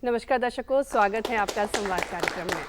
नमस्कार दर्शकों, स्वागत है आपका संवाद कार्यक्रम में।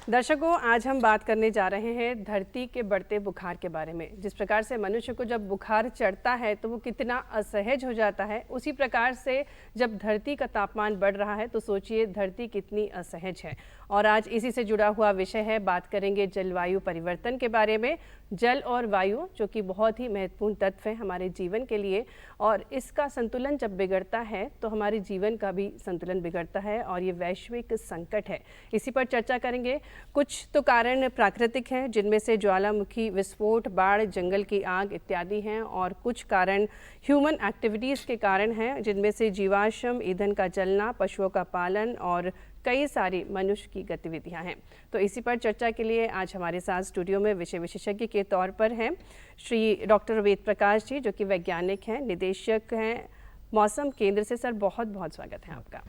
दर्शकों, आज हम बात करने जा रहे हैं धरती के बढ़ते बुखार के बारे में। जिस प्रकार से मनुष्य को जब बुखार चढ़ता है तो वो कितना असहज हो जाता है, उसी प्रकार से जब धरती का तापमान बढ़ रहा है तो सोचिए धरती कितनी असहज है। और आज इसी से जुड़ा हुआ विषय है, बात करेंगे जलवायु परिवर्तन के बारे में। जल और वायु जो कि बहुत ही महत्वपूर्ण तत्व है हमारे जीवन के लिए, और इसका संतुलन जब बिगड़ता है तो हमारे जीवन का भी संतुलन बिगड़ता है और ये वैश्विक संकट है। इसी पर चर्चा करेंगे। कुछ तो कारण प्राकृतिक हैं, जिनमें से ज्वालामुखी विस्फोट, बाढ़, जंगल की आग इत्यादि हैं, और कुछ कारण ह्यूमन एक्टिविटीज़ के कारण हैं, जिनमें से जीवाश्म ईंधन का जलना, पशुओं का पालन और कई सारी मनुष्य की गतिविधियां हैं। तो इसी पर चर्चा के लिए आज हमारे साथ स्टूडियो में विषय विशेषज्ञ के तौर पर हैं श्री डॉक्टर वेद प्रकाश जी, जो कि वैज्ञानिक हैं, निदेशक हैं मौसम केंद्र से। सर, बहुत बहुत स्वागत है आपका।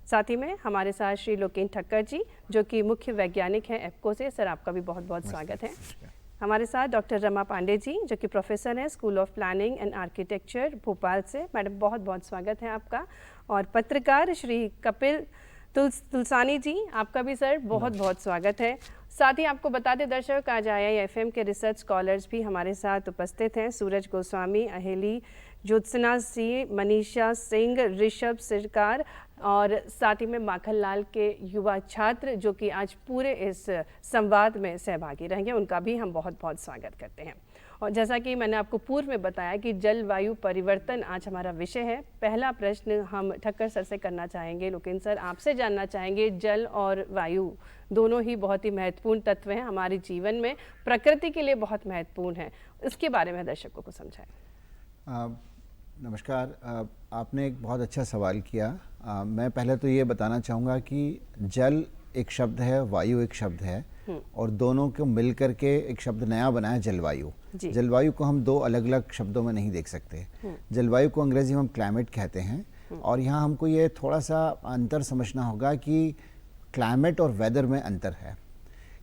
साथ ही में हमारे साथ श्री लोकेन ठक्कर जी, जो कि मुख्य वैज्ञानिक हैं एप्को से। सर, आपका भी बहुत बहुत स्वागत है। हमारे साथ डॉक्टर रमा पांडे जी, जो कि प्रोफेसर हैं school of planning and architecture Bhopal से। मैडम, बहुत बहुत स्वागत है आपका। और पत्रकार श्री कपिल तुलसानी जी, आपका भी सर बहुत बहुत स्वागत है। साथ ही आपको बता दें दर्शक, आज IIFM के रिसर्च स्कॉलर्स भी हमारे साथ उपस्थित हैं। सूरज गोस्वामी, अहेली ज्योत्सना सिंह, मनीषा सिंह, ऋषभ सरकार और साथ ही में माखन लाल के युवा छात्र, जो कि आज पूरे इस संवाद में सहभागी रहेंगे, उनका भी हम बहुत बहुत स्वागत करते हैं। और जैसा कि मैंने आपको पूर्व में बताया कि जलवायु परिवर्तन आज हमारा विषय है। पहला प्रश्न हम ठक्कर सर से करना चाहेंगे। लोकेन सर, आपसे जानना चाहेंगे, जल और वायु दोनों ही बहुत ही महत्वपूर्ण तत्व हैं हमारे जीवन में, प्रकृति के लिए बहुत महत्वपूर्ण है। इसके बारे में दर्शकों को समझाएं। नमस्कार। आपने एक बहुत अच्छा सवाल किया। मैं पहले तो ये बताना चाहूँगा कि जल एक शब्द है, वायु एक शब्द है, और दोनों को मिलकर के एक शब्द नया बना है जलवायु। जलवायु को हम दो अलग अलग शब्दों में नहीं देख सकते। जलवायु को अंग्रेजी में हम क्लाइमेट कहते हैं, और यहाँ हमको ये थोड़ा सा अंतर समझना होगा कि क्लाइमेट और वेदर में अंतर है।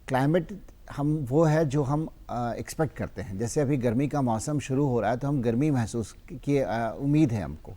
क्लाइमेट हम वो है जो हम एक्सपेक्ट करते हैं। जैसे अभी गर्मी का मौसम शुरू हो रहा है तो हम गर्मी महसूस की उम्मीद है हमको,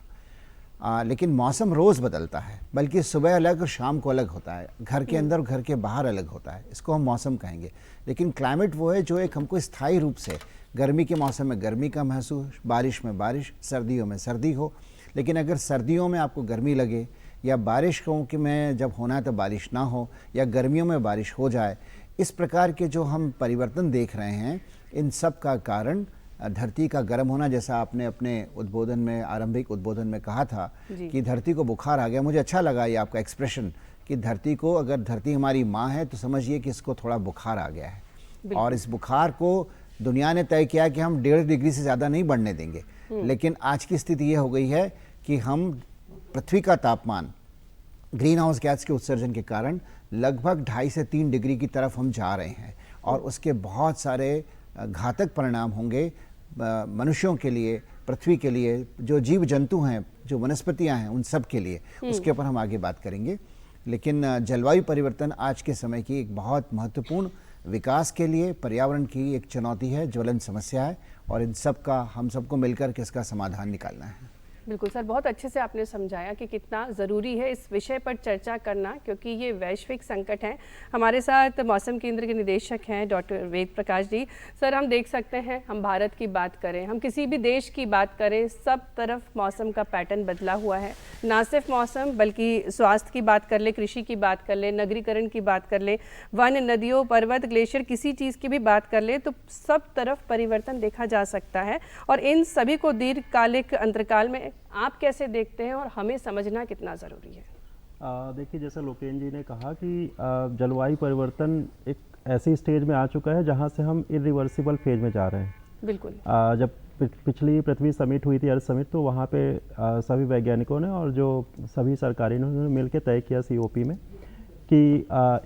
लेकिन मौसम रोज़ बदलता है, बल्कि सुबह अलग और शाम को अलग होता है, घर के अंदर और घर के बाहर अलग होता है। इसको हम मौसम कहेंगे। लेकिन क्लाइमेट वो है जो एक हमको स्थायी रूप से गर्मी के मौसम में गर्मी का महसूस, बारिश में बारिश, सर्दियों में सर्दी हो। लेकिन अगर सर्दियों में आपको गर्मी लगे, या बारिश को कि मैं जब होना है तो बारिश ना हो, या गर्मियों में बारिश हो जाए, इस प्रकार के जो हम परिवर्तन देख रहे हैं, इन सब का कारण धरती का गर्म होना। जैसा आपने अपने उद्बोधन में, आरंभिक उद्बोधन में कहा था कि धरती को बुखार आ गया। मुझे अच्छा लगा ये आपका एक्सप्रेशन कि धरती को, अगर धरती हमारी माँ है तो समझिए कि इसको थोड़ा बुखार आ गया है। और इस बुखार को दुनिया ने तय किया कि हम 1.5 डिग्री से ज़्यादा नहीं बढ़ने देंगे। लेकिन आज की स्थिति ये हो गई है कि हम पृथ्वी का तापमान ग्रीन हाउस गैस के उत्सर्जन के कारण लगभग 2.5 से 3 डिग्री की तरफ हम जा रहे हैं, और उसके बहुत सारे घातक परिणाम होंगे मनुष्यों के लिए, पृथ्वी के लिए, जो जीव जंतु हैं, जो वनस्पतियां हैं, उन सब के लिए। उसके ऊपर हम आगे बात करेंगे। लेकिन जलवायु परिवर्तन आज के समय की एक बहुत महत्वपूर्ण विकास के लिए, पर्यावरण की एक चुनौती है, ज्वलंत समस्या है, और इन सब का हम सबको मिलकर के इसका समाधान निकालना है। बिल्कुल सर, बहुत अच्छे से आपने समझाया कि कितना ज़रूरी है इस विषय पर चर्चा करना, क्योंकि ये वैश्विक संकट है। हमारे साथ मौसम केंद्र के निदेशक हैं डॉक्टर वेद प्रकाश जी। सर, हम देख सकते हैं, हम भारत की बात करें, हम किसी भी देश की बात करें, सब तरफ मौसम का पैटर्न बदला हुआ है। ना सिर्फ मौसम, बल्कि स्वास्थ्य की बात कर ले, कृषि की बात कर ले, नगरीकरण की बात कर ले, वन, नदियों, पर्वत, ग्लेशियर, किसी चीज़ की भी बात कर ले, तो सब तरफ परिवर्तन देखा जा सकता है। और इन सभी को दीर्घकालिक अंतराल में आप कैसे देखते हैं, और हमें समझना कितना ज़रूरी है? देखिए, जैसा लोकेन जी ने कहा कि जलवायु परिवर्तन एक ऐसी स्टेज में आ चुका है जहां से हम इरिवर्सिबल फेज में जा रहे हैं। बिल्कुल। जब पिछली पृथ्वी समिट हुई थी, अर्थ समिट, तो वहाँ पे सभी वैज्ञानिकों ने और जो सभी सरकारी ने मिलकर तय किया COP में कि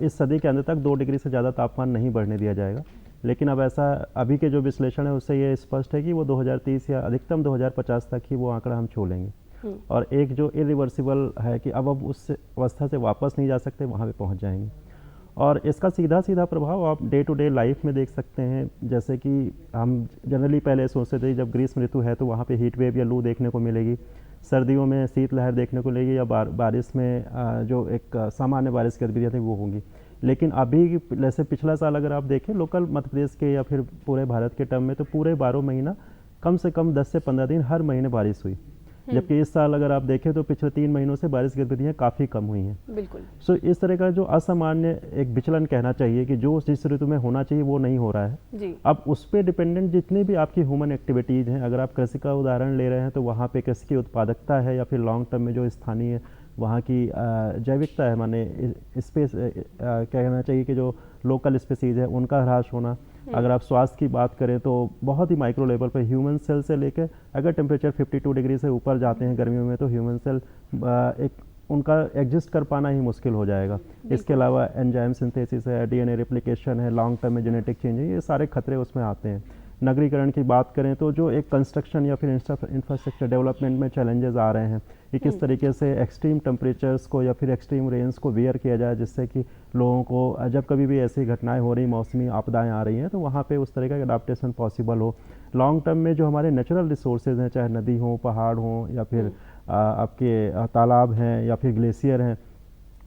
इस सदी के अंत तक 2 डिग्री से ज़्यादा तापमान नहीं बढ़ने दिया जाएगा। लेकिन अब ऐसा, अभी के जो विश्लेषण है उससे ये स्पष्ट है कि वो 2030 या अधिकतम 2050 तक ही वो आंकड़ा हम छू लेंगे। और एक जो इरिवर्सिबल है कि अब उस अवस्था से वापस नहीं जा सकते, वहाँ पे पहुँच जाएंगे। और इसका सीधा सीधा प्रभाव आप डे टू डे लाइफ में देख सकते हैं। जैसे कि हम जनरली पहले सोचते थे जब ग्रीष्म ऋतु है तो वहाँ पे हीट वेव या लू देखने को मिलेगी, सर्दियों में शीतलहर देखने को मिलेगी या बारिश में जो एक सामान्य बारिश की गतिविधियाँ थी वो होंगी। लेकिन अभी जैसे पिछला साल अगर आप देखें लोकल मध्य प्रदेश के या फिर पूरे भारत के टर्म में, तो पूरे 12 महीना कम से कम 10 से 15 दिन हर महीने बारिश हुई। जबकि इस साल अगर आप देखें तो पिछले 3 महीनों से बारिश गतिविधियाँ काफ़ी कम हुई हैं। बिल्कुल। सो इस तरह का जो असामान्य एक विचलन कहना चाहिए कि जो जिस ऋतु में होना चाहिए वो नहीं हो रहा है जी। अब उस पर डिपेंडेंट जितनी भी आपकी ह्यूमन एक्टिविटीज़ हैं, अगर आप कृषि का उदाहरण ले रहे हैं तो वहाँ पे कृषि की उत्पादकता है या फिर लॉन्ग टर्म में जो स्थानीय वहाँ की जैविकता है, माने स्पेस कहना चाहिए कि जो लोकल स्पीसीज है उनका ह्रास होना। अगर आप स्वास्थ्य की बात करें तो बहुत ही माइक्रो लेवल पर ह्यूमन सेल से लेकर अगर टेम्परेचर 52 डिग्री से ऊपर जाते हैं गर्मियों में तो ह्यूमन सेल एक उनका एग्जिस्ट कर पाना ही मुश्किल हो जाएगा। इसके अलावा एंजाइम सिंथेसिस है, डीएनए रेप्लिकेशन है, लॉन्ग टर्म में जेनेटिक चेंज है, ये सारे खतरे उसमें आते हैं। नगरीकरण की बात करें तो जो एक कंस्ट्रक्शन या फिर इंफ्रास्ट्रक्चर डेवलपमेंट में चैलेंजेस आ रहे हैं कि किस तरीके से एक्सट्रीम टेम्परेचर्स को या फिर एक्सट्रीम रेंज को वेयर किया जाए, जिससे कि लोगों को जब कभी भी ऐसी घटनाएं हो रही, मौसमी आपदाएं आ रही हैं, तो वहाँ पे उस तरह का अडाप्टेशन पॉसिबल हो। लॉन्ग टर्म में जो हमारे नेचुरल रिसोर्सेज हैं, चाहे नदी हो, पहाड़ हो या फिर आपके तालाब हैं या फिर ग्लेशियर हैं,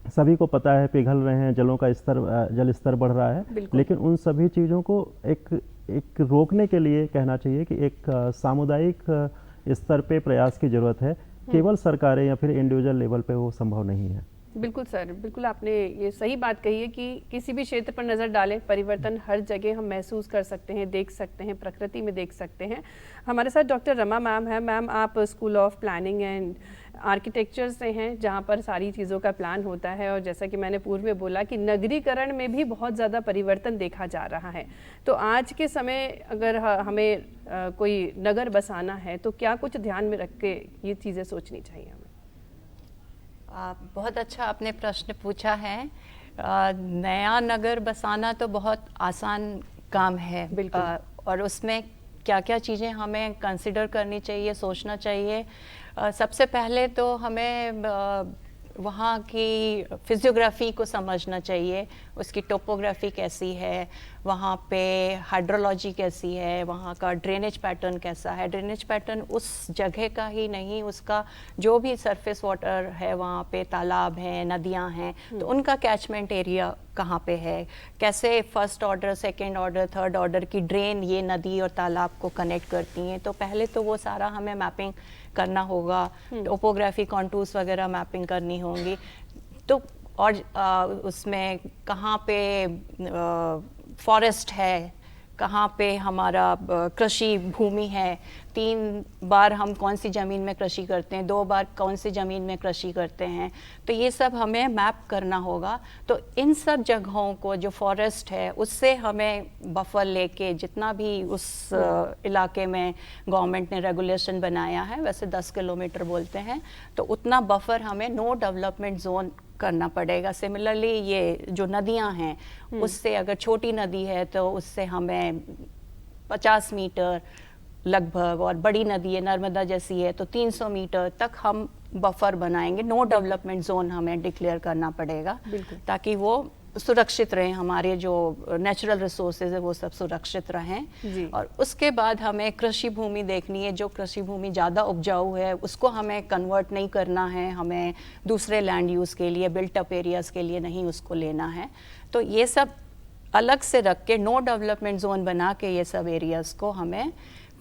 सभी को पता है पिघल रहे हैं, जल स्तर बढ़ रहा है, लेकिन उन सभी चीज़ों को एक रोकने के लिए कहना चाहिए कि एक सामुदायिक स्तर पे प्रयास की ज़रूरत है। केवल सरकारें या फिर इंडिविजुअल लेवल पे वो संभव नहीं है। बिल्कुल सर, बिल्कुल आपने ये सही बात कही है कि किसी भी क्षेत्र पर नज़र डालें, परिवर्तन हर जगह हम महसूस कर सकते हैं, देख सकते हैं, प्रकृति में देख सकते हैं। हमारे साथ डॉक्टर रमा मैम है। मैम, आप school of planning and architecture से हैं, जहाँ पर सारी चीज़ों का प्लान होता है, और जैसा कि मैंने पूर्व में बोला कि नगरीकरण में भी बहुत ज़्यादा परिवर्तन देखा जा रहा है। तो आज के समय अगर हमें कोई नगर बसाना है तो क्या कुछ ध्यान में रख के ये चीज़ें सोचनी चाहिए हमें? बहुत अच्छा आपने प्रश्न पूछा है। नया नगर बसाना तो बहुत आसान काम है, और उसमें क्या क्या चीज़ें हमें कंसिडर करनी चाहिए, सोचना चाहिए। सबसे पहले तो हमें वहाँ की फिजियोग्राफी को समझना चाहिए, उसकी टोपोग्राफी कैसी है, वहाँ पे हाइड्रोलॉजी कैसी है, वहाँ का ड्रेनेज पैटर्न कैसा है। ड्रेनेज पैटर्न उस जगह का ही नहीं, उसका जो भी सरफेस वाटर है, वहाँ पे तालाब हैं, नदियाँ हैं, तो उनका कैचमेंट एरिया कहाँ पे है, कैसे first order, second order, third order की ड्रेन ये नदी और तालाब को कनेक्ट करती हैं। तो पहले तो वो सारा हमें मैपिंग करना होगा, टोपोग्राफी कॉन्टूर्स वगैरह मैपिंग करनी होंगी। तो और उसमें कहाँ पे फॉरेस्ट है, कहाँ पे हमारा कृषि भूमि है, 3 बार हम कौन सी ज़मीन में कृषि करते हैं, 2 बार कौन सी ज़मीन में कृषि करते हैं, तो ये सब हमें मैप करना होगा। तो इन सब जगहों को, जो फॉरेस्ट है उससे हमें बफर लेके, जितना भी उस इलाके में गवर्नमेंट ने रेगुलेशन बनाया है, वैसे 10 किलोमीटर बोलते हैं, तो उतना बफर हमें नो डेवलपमेंट जोन करना पड़ेगा। सिमिलरली ये जो नदियां हैं, उससे अगर छोटी नदी है तो उससे हमें 50 मीटर लगभग, और बड़ी नदी है नर्मदा जैसी है तो 300 मीटर तक हम बफर बनाएंगे। नो डेवलपमेंट जोन हमें डिक्लेयर करना पड़ेगा, ताकि वो सुरक्षित रहें, हमारे जो नेचुरल रिसोर्सेज है वो सब सुरक्षित रहें। और उसके बाद हमें कृषि भूमि देखनी है। जो कृषि भूमि ज़्यादा उपजाऊ है उसको हमें कन्वर्ट नहीं करना है, हमें दूसरे लैंड यूज़ के लिए, बिल्ट अप एरियाज़ के लिए नहीं उसको लेना है। तो ये सब अलग से रख के, नो डेवलपमेंट जोन बना के ये सब एरियाज़ को हमें,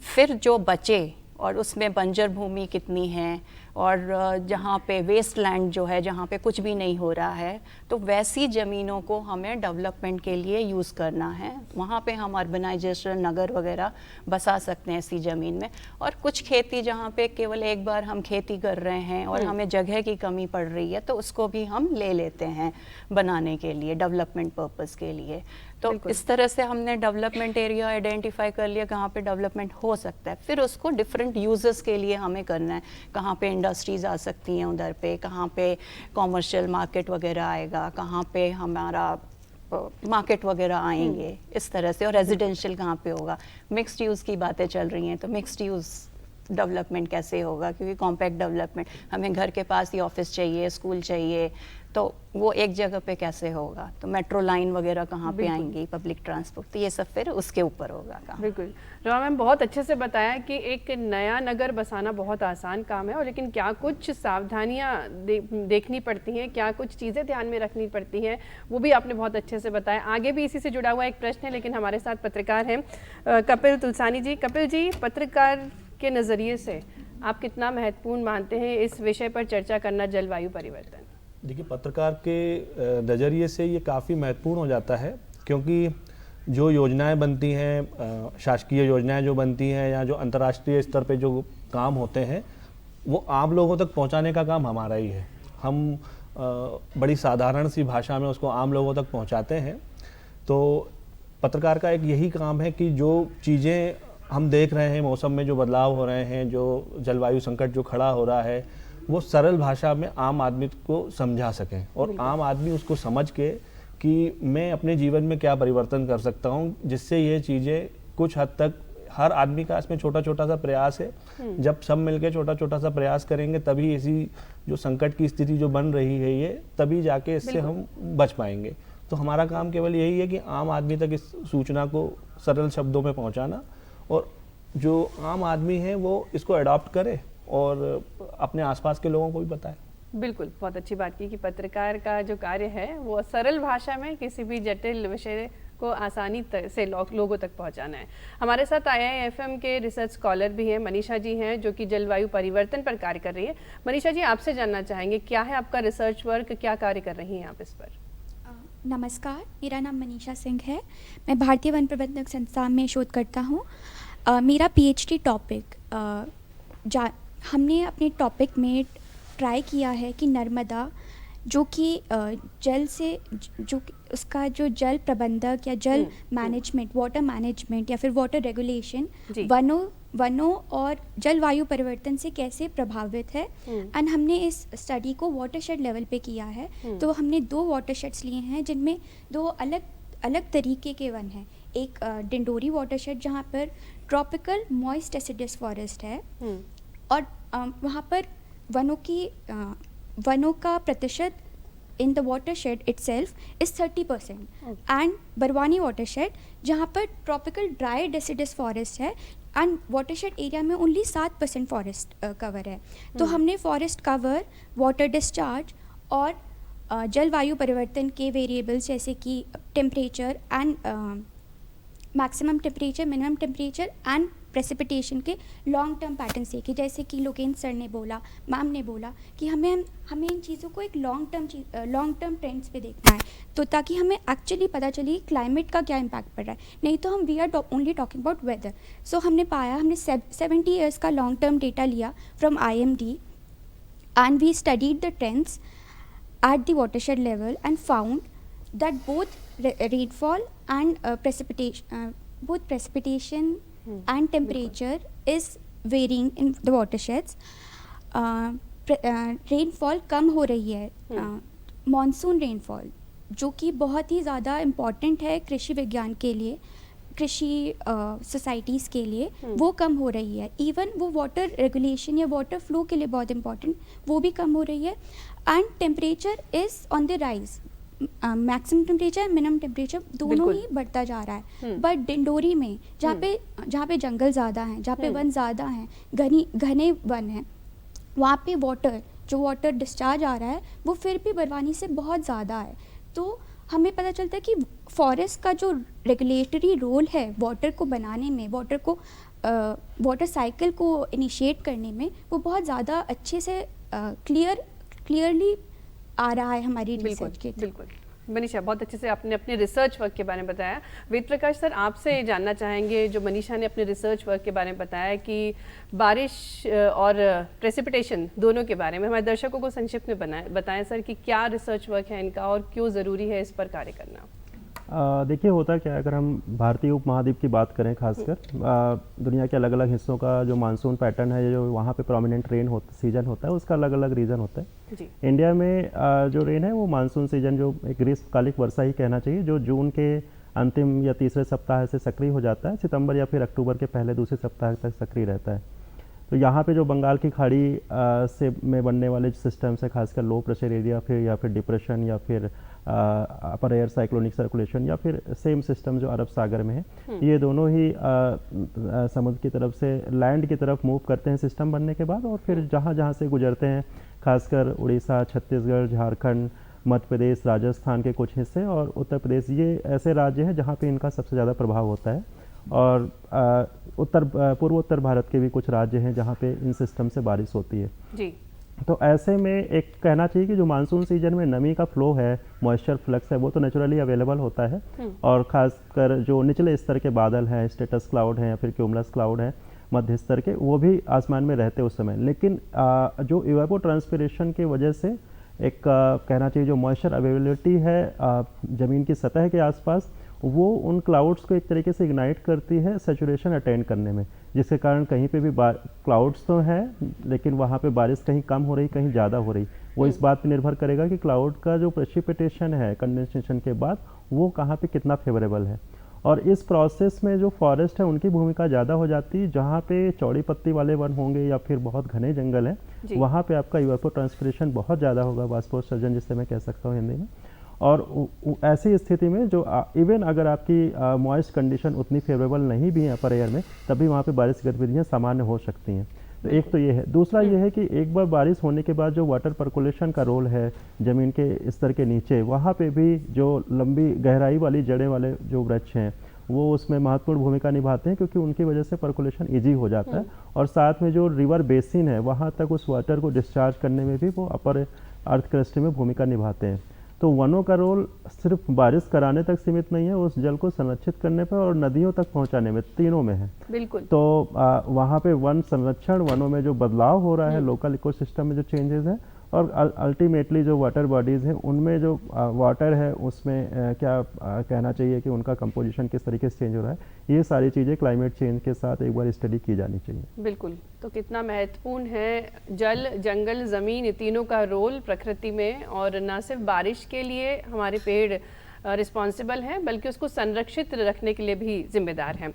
फिर जो बचे और उसमें बंजर भूमि कितनी है, और जहाँ पे वेस्ट लैंड जो है, जहाँ पे कुछ भी नहीं हो रहा है, तो वैसी ज़मीनों को हमें डेवलपमेंट के लिए यूज़ करना है। वहाँ पे हम अर्बनाइजेशन, नगर वगैरह बसा सकते हैं ऐसी ज़मीन में। और कुछ खेती जहाँ पे केवल एक बार हम खेती कर रहे हैं और हमें जगह की कमी पड़ रही है, तो उसको भी हम ले लेते हैं बनाने के लिए, डेवलपमेंट पर्पज़ के लिए। तो इस तरह से हमने डेवलपमेंट एरिया आइडेंटिफाई कर लिया कहाँ पे डेवलपमेंट हो सकता है। फिर उसको डिफरेंट यूजेस के लिए हमें करना है, कहाँ पे इंडस्ट्रीज़ आ सकती हैं उधर पे, कहाँ पे कॉमर्शियल मार्केट वगैरह आएगा, कहाँ पे हमारा मार्केट वगैरह आएंगे, इस तरह से। और रेजिडेंशियल कहाँ पे होगा, मिक्स्ड यूज़ की बातें चल रही हैं, तो मिक्स्ड यूज़ डेवलपमेंट कैसे होगा, क्योंकि कॉम्पैक्ट डेवलपमेंट, हमें घर के पास ही ऑफिस चाहिए, स्कूल चाहिए, तो वो एक जगह पे कैसे होगा, तो मेट्रो लाइन वगैरह कहाँ पे आएंगी, पब्लिक ट्रांसपोर्ट, तो ये सब फिर उसके ऊपर होगा काम। बिल्कुल। रमा मैम बहुत अच्छे से बताया कि एक नया नगर बसाना बहुत आसान काम है, और लेकिन क्या कुछ सावधानियां देखनी पड़ती हैं, क्या कुछ चीज़ें ध्यान में रखनी पड़ती हैं, वो भी आपने बहुत अच्छे से बताया। आगे भी इसी से जुड़ा हुआ एक प्रश्न है, लेकिन हमारे साथ पत्रकार हैं कपिल तुलसानी जी। कपिल जी, पत्रकार के नज़रिए से आप कितना महत्वपूर्ण मानते हैं इस विषय पर चर्चा करना, जलवायु परिवर्तन? देखिए, पत्रकार के नज़रिए से ये काफ़ी महत्वपूर्ण हो जाता है, क्योंकि जो योजनाएं बनती हैं, शासकीय योजनाएं जो बनती हैं या जो अंतर्राष्ट्रीय स्तर पे जो काम होते हैं, वो आम लोगों तक पहुंचाने का काम हमारा ही है। हम बड़ी साधारण सी भाषा में उसको आम लोगों तक पहुंचाते हैं। तो पत्रकार का एक यही काम है कि जो चीज़ें हम देख रहे हैं, मौसम में जो बदलाव हो रहे हैं, जो जलवायु संकट जो खड़ा हो रहा है, वो सरल भाषा में आम आदमी को समझा सकें, और आम आदमी उसको समझ के कि मैं अपने जीवन में क्या परिवर्तन कर सकता हूँ, जिससे ये चीज़ें कुछ हद तक, हर आदमी का इसमें छोटा छोटा सा प्रयास है। जब सब मिलके छोटा छोटा सा प्रयास करेंगे, तभी ऐसी जो संकट की स्थिति जो बन रही है, ये तभी जाके इससे हम बच पाएंगे। तो हमारा काम केवल यही है कि आम आदमी तक इस सूचना को सरल शब्दों में पहुँचाना, और जो आम आदमी है वो इसको अडॉप्ट करे और अपने आसपास के लोगों को भी बताए। बिल्कुल, बहुत अच्छी बात की कि पत्रकार का जो कार्य है वो सरल भाषा में किसी भी जटिल विषय को आसानी से लोगों तक पहुंचाना है। हमारे साथ IIFM के रिसर्च स्कॉलर भी हैं, मनीषा जी हैं, जो कि जलवायु परिवर्तन पर कार्य कर रही है। मनीषा जी, आपसे जानना चाहेंगे, क्या है आपका रिसर्च वर्क, क्या कार्य कर रही हैं आप इस पर? नमस्कार, मेरा नाम मनीषा सिंह है। मैं भारतीय वन प्रबंधक संस्थान में शोध करता हूँ। मेरा PhD टॉपिक, हमने अपने टॉपिक में ट्राई किया है कि नर्मदा, जो कि जल से, जो उसका जो जल प्रबंधक या जल मैनेजमेंट, वाटर मैनेजमेंट या फिर वाटर रेगुलेशन वनों और जलवायु परिवर्तन से कैसे प्रभावित है। एंड हमने इस स्टडी को वाटरशेड लेवल पे किया है। तो हमने 2 वाटरशेड्स लिए हैं, जिनमें 2 अलग अलग तरीके के वन हैं। एक डिंडोरी वाटरशेड, जहाँ पर ट्रॉपिकल मॉइस्ट डेसिडस फॉरेस्ट है, और वहाँ पर वनों का प्रतिशत in the watershed itself is 30%। And Barwani watershed, जहाँ पर ट्रॉपिकल ड्राई डेसिडस फॉरेस्ट है, एंड वाटरशेड एरिया में ओनली 7% फॉरेस्ट कवर है। तो हमने फॉरेस्ट कवर, वाटर डिस्चार्ज और जलवायु परिवर्तन के वेरिएबल्स जैसे कि temperature and maximum temperature, minimum temperature and precipitation के लॉन्ग टर्म पैटर्न्स देखे। जैसे कि लोकेंद्र सर ने बोला, मैम ने बोला कि हमें इन चीज़ों को एक लॉन्ग टर्म ट्रेंड्स पे देखना है, तो ताकि हमें एक्चुअली पता चले क्लाइमेट का क्या इम्पैक्ट पड़ रहा है। नहीं तो हम we are only talking about weather. So हमने 70 ईयर्स का लॉन्ग टर्म डेटा लिया from IMD, and we studied the trends at the watershed level and found that both rainfall and precipitation and temperature is varying in the watersheds. Rainfall कम हो रही है, monsoon rainfall, जो कि बहुत ही ज़्यादा important है कृषि विज्ञान के लिए, कृषि सोसाइटीज़ के लिए, वो कम हो रही है। इवन वो वाटर रेगुलेशन या वाटर फ्लो के लिए बहुत इम्पॉर्टेंट, वो भी कम हो रही है। And temperature is on the rise, maximum temperature, minimum temperature दोनों ही बढ़ता जा रहा है। बट डिंडोरी में, जहाँ पे जंगल ज़्यादा हैं, जहाँ पे वन ज़्यादा हैं, घने वन हैं, वहाँ पे वाटर डिस्चार्ज आ रहा है, वो फिर भी बरवानी से बहुत ज़्यादा है। तो हमें पता चलता है कि फॉरेस्ट का जो रेगुलेटरी रोल है वाटर को बनाने में, वाटर साइकिल को इनिशिएट करने में, वो बहुत ज़्यादा अच्छे से क्लियरली आ रहा है हमारी रिसर्च के। बिल्कुल मनीषा, बहुत अच्छे से आपने अपने रिसर्च वर्क के बारे में बताया। वेद प्रकाश सर, आपसे जानना चाहेंगे, जो मनीषा ने अपने रिसर्च वर्क के बारे में बताया कि बारिश और प्रेसिपिटेशन दोनों के बारे में, हमारे दर्शकों को संक्षिप्त में बताएं सर कि क्या रिसर्च वर्क है इनका और क्यों ज़रूरी है इस पर कार्य करना। देखिए, होता क्या है, अगर हम भारतीय उपमहाद्वीप की बात करें, खासकर दुनिया के अलग अलग हिस्सों का जो मानसून पैटर्न है, जो वहाँ पे प्रोमिनेंट सीजन होता है, उसका अलग अलग रीज़न होता है जी। इंडिया में जो रेन है वो मानसून सीजन, जो एक ग्रीष्मकालिक वर्षा ही कहना चाहिए, जो जून के अंतिम या तीसरे सप्ताह से सक्रिय हो जाता है, सितंबर या फिर अक्टूबर के पहले दूसरे सप्ताह तक सक्रिय रहता है। तो यहाँ पे जो बंगाल की खाड़ी से में बनने वाले सिस्टम्स है, खासकर लो प्रेशर एरिया फिर या फिर डिप्रेशन या फिर अपर एयर साइक्लोनिक सर्कुलेशन या फिर सेम सिस्टम जो अरब सागर में है, ये दोनों ही समुद्र की तरफ से लैंड की तरफ मूव करते हैं सिस्टम बनने के बाद, और फिर जहाँ जहाँ से गुजरते हैं, खासकर उड़ीसा, छत्तीसगढ़, झारखंड, मध्य प्रदेश, राजस्थान के कुछ हिस्से और उत्तर प्रदेश, ये ऐसे राज्य हैं जहाँ पे इनका सबसे ज़्यादा प्रभाव होता है। और पूर्वोत्तर भारत के भी कुछ राज्य हैं जहाँ पे इन सिस्टम से बारिश होती है जी। तो ऐसे में एक कहना चाहिए कि जो मानसून सीजन में नमी का फ्लो है, मॉइस्चर फ्लक्स है, वो तो नेचुरली अवेलेबल होता है, और ख़ासकर जो निचले स्तर के बादल हैं, स्टेटस क्लाउड हैं या फिर क्यूमुलस क्लाउड हैं मध्य स्तर के, वो भी आसमान में रहते उस समय। लेकिन जो इवेपोट्रांसपिरेशन की वजह से एक कहना चाहिए जो मॉइस्चर अवेलेबिलिटी है ज़मीन की सतह के आसपास, वो उन क्लाउड्स को एक तरीके से इग्नाइट करती है सैचुरेशन अटेंड करने में, जिसके कारण कहीं पे भी क्लाउड्स तो हैं लेकिन वहाँ पे बारिश कहीं कम हो रही, कहीं ज़्यादा हो रही। वो इस बात पे निर्भर करेगा कि क्लाउड का जो प्रेसिपिटेशन है कंडेंसेशन के बाद वो कहाँ पे कितना फेवरेबल है। और इस प्रोसेस में जो फॉरेस्ट है उनकी भूमिका ज़्यादा हो जाती है। जहाँ पे चौड़ी पत्ती वाले वन होंगे या फिर बहुत घने जंगल हैं, वहाँ पे आपका इवेपोट्रांसपिरेशन बहुत ज़्यादा होगा, वाष्पोत्सर्जन जिससे मैं कह सकता हूँ हिंदी में। और ऐसी स्थिति में जो इवन अगर आपकी मॉइस्ट कंडीशन उतनी फेवरेबल नहीं भी है अपर एयर में, तब भी वहाँ पे बारिश गतिविधियाँ सामान्य हो सकती हैं। तो एक तो ये है। दूसरा ये है कि एक बार बारिश होने के बाद जो वाटर पर्कुलेशन का रोल है ज़मीन के स्तर के नीचे, वहाँ पे भी जो लंबी गहराई वाली जड़ें वाले जो वृक्ष हैं वो उसमें महत्वपूर्ण भूमिका निभाते हैं, क्योंकि उनकी वजह से पर्कुलेशन ईजी हो जाता है। और साथ में जो रिवर बेसिन है वहाँ तक उस वाटर को डिस्चार्ज करने में भी वो अपर अर्थ क्रस्ट में भूमिका निभाते हैं। तो वनों का रोल सिर्फ बारिश कराने तक सीमित नहीं है, उस जल को संरक्षित करने पर और नदियों तक पहुंचाने में, तीनों में है। बिल्कुल। तो वहाँ पे वन संरक्षण, वनों में जो बदलाव हो रहा है, लोकल इकोसिस्टम में जो चेंजेस हैं, और अल्टीमेटली जो वाटर बॉडीज़ हैं उनमें जो वाटर है उसमें क्या कहना चाहिए कि उनका कंपोजिशन किस तरीके से चेंज हो रहा है, ये सारी चीज़ें क्लाइमेट चेंज के साथ एक बार स्टडी की जानी चाहिए। बिल्कुल। तो कितना महत्वपूर्ण है जल, जंगल, ज़मीन, ये तीनों का रोल प्रकृति में, और न सिर्फ बारिश के लिए हमारे पेड़ रिस्पॉन्सिबल हैं बल्कि उसको संरक्षित रखने के लिए भी जिम्मेदार हैं।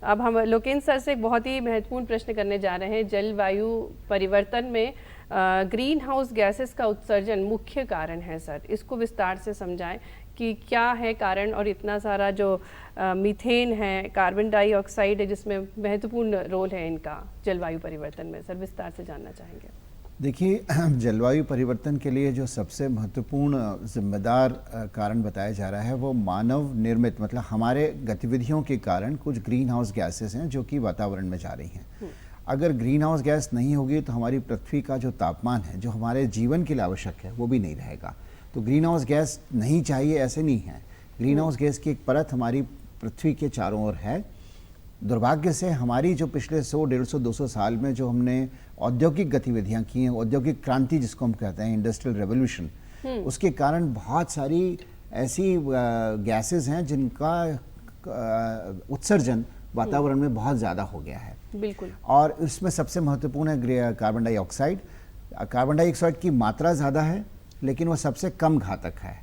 अब हम लोकेंद्र सर से एक बहुत ही महत्वपूर्ण प्रश्न करने जा रहे हैं। जलवायु परिवर्तन में ग्रीन हाउस गैसेस का उत्सर्जन मुख्य कारण है सर, इसको विस्तार से समझाएं कि क्या है कारण, और इतना सारा जो मीथेन है, कार्बन डाइऑक्साइड है, जिसमें महत्वपूर्ण रोल है इनका जलवायु परिवर्तन में, सर विस्तार से जानना चाहेंगे। देखिए, जलवायु परिवर्तन के लिए जो सबसे महत्वपूर्ण जिम्मेदार कारण बताया जा रहा है वो मानव निर्मित, मतलब हमारे गतिविधियों के कारण कुछ ग्रीन हाउस गैसेस हैं जो कि वातावरण में जा रही हैं। अगर ग्रीन हाउस गैस नहीं होगी तो हमारी पृथ्वी का जो तापमान है, जो हमारे जीवन के लिए आवश्यक है, वो भी नहीं रहेगा। तो ग्रीन हाउस गैस नहीं चाहिए ऐसे नहीं है। ग्रीन हाउस गैस की एक परत हमारी पृथ्वी के चारों ओर है। दुर्भाग्य से हमारी जो पिछले 100, 150, 200 साल में जो हमने औद्योगिक गतिविधियां की हैं, औद्योगिक क्रांति जिसको हम कहते हैं, इंडस्ट्रियल रेवोल्यूशन, उसके कारण बहुत सारी ऐसी गैसेस हैं जिनका उत्सर्जन वातावरण में बहुत ज़्यादा हो गया है। बिल्कुल। और इसमें सबसे महत्वपूर्ण है कार्बन डाइऑक्साइड। कार्बन डाइऑक्साइड की मात्रा ज़्यादा है लेकिन वो सबसे कम घातक है,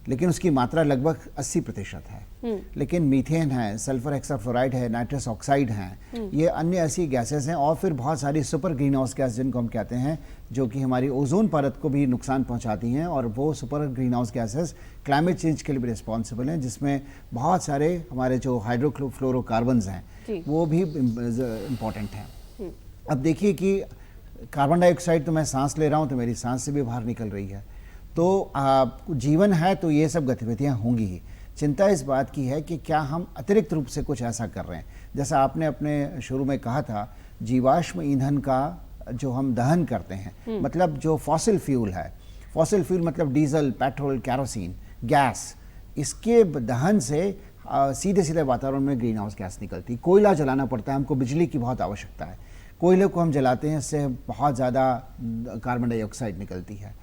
लेकिन उसकी मात्रा लगभग 80% है। लेकिन मीथेन है, सल्फर हेक्साफ्लोराइड है, नाइट्रस ऑक्साइड हैं, ये अन्य ऐसी गैसेस हैं, और फिर बहुत सारी सुपर ग्रीन हाउस गैस जिनको हम कहते हैं, जो कि हमारी ओजोन परत को भी नुकसान पहुंचाती हैं। और वो super green house gases climate change के लिए भी रिस्पॉन्सिबल हैं, जिसमें बहुत सारे हमारे जो हाइड्रोफ्लोरोकार्बन्स हैं वो भी इम्पॉर्टेंट हैं। अब देखिए कि कार्बन डाइऑक्साइड तो मैं सांस ले रहा हूँ तो मेरी सांस से भी बाहर निकल रही है, तो जीवन है तो ये सब गतिविधियाँ होंगी ही। चिंता इस बात की है कि क्या हम अतिरिक्त रूप से कुछ ऐसा कर रहे हैं। जैसा आपने अपने शुरू में कहा था, जीवाश्म ईंधन का जो हम दहन करते हैं, मतलब जो फॉसिल फ्यूल है, फॉसिल फ्यूल मतलब डीजल, पेट्रोल, कैरोसिन, गैस, इसके दहन से सीधे सीधे वातावरण में ग्रीन हाउस गैस निकलती। कोयला जलाना पड़ता है, हमको बिजली की बहुत आवश्यकता है, कोयले को हम जलाते हैं, इससे बहुत ज़्यादा कार्बन डाइऑक्साइड निकलती है।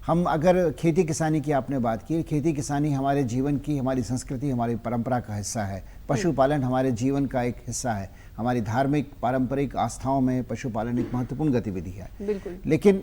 हम अगर खेती किसानी की आपने बात की, खेती किसानी हमारे जीवन की, हमारी संस्कृति, हमारी परंपरा का हिस्सा है। पशुपालन हमारे जीवन का एक हिस्सा है। हमारी धार्मिक पारंपरिक आस्थाओं में पशुपालन एक महत्वपूर्ण गतिविधि है। बिल्कुल। लेकिन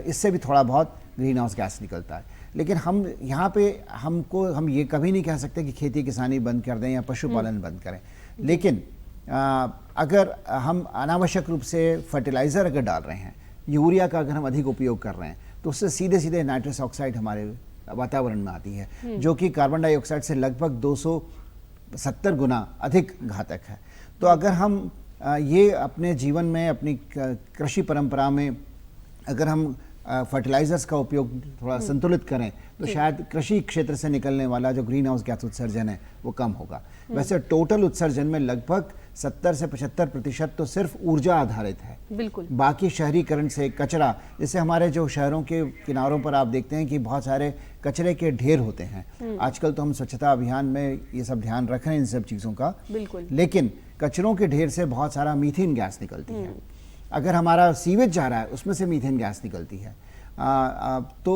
इससे भी थोड़ा बहुत ग्रीन हाउस गैस निकलता है। लेकिन हम यहाँ पे हम ये कभी नहीं कह सकते कि खेती किसानी बंद कर दें या पशुपालन बंद करें। लेकिन अगर हम अनावश्यक रूप से फर्टिलाइज़र अगर डाल रहे हैं, यूरिया का अगर हम अधिक उपयोग कर रहे हैं, तो उससे सीधे सीधे नाइट्रस ऑक्साइड हमारे वातावरण में आती है, जो कि कार्बन डाइऑक्साइड से लगभग 270 गुना अधिक घातक है। तो अगर हम ये अपने जीवन में, अपनी कृषि परंपरा में अगर हम फर्टिलाइजर्स का उपयोग थोड़ा संतुलित करें, तो शायद कृषि क्षेत्र से निकलने वाला जो ग्रीन हाउस गैस उत्सर्जन है वो कम होगा। वैसे टोटल उत्सर्जन में लगभग 70 से 75% तो सिर्फ ऊर्जा आधारित है। बिल्कुल। बाकी शहरीकरण से कचरा, जैसे हमारे जो शहरों के किनारों पर आप देखते हैं कि बहुत सारे कचरे के ढेर होते हैं। आजकल तो हम स्वच्छता अभियान में ये सब ध्यान रख रहे हैं इन सब चीज़ों का, बिल्कुल। लेकिन कचरों के ढेर से बहुत सारा मीथेन गैस निकलती है। अगर हमारा सीवेज जा रहा है उसमें से मीथेन गैस निकलती है। तो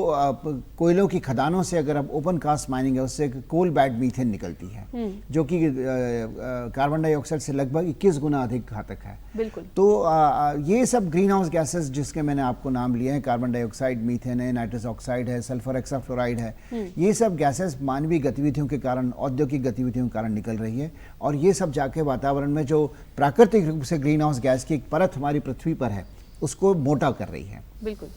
कोयलों की खदानों से अगर अब ओपन कास्ट माइनिंग है, उससे कोल बैड मीथेन निकलती है, जो कि कार्बन डाइऑक्साइड से लगभग 21 गुना अधिक घातक है। बिल्कुल। तो ये सब ग्रीन हाउस गैसेस जिसके मैंने आपको नाम लिए हैं, कार्बन डाइऑक्साइड, मीथेन है, नाइट्रस ऑक्साइड है, सल्फर हेक्साफ्लोराइड है, ये सब गैसेस मानवीय गतिविधियों के कारण, औद्योगिक गतिविधियों के कारण निकल रही है, और ये सब जाके वातावरण में जो प्राकृतिक रूप से ग्रीन हाउस गैस की एक परत हमारी पृथ्वी पर है उसको मोटा कर रही है। बिल्कुल।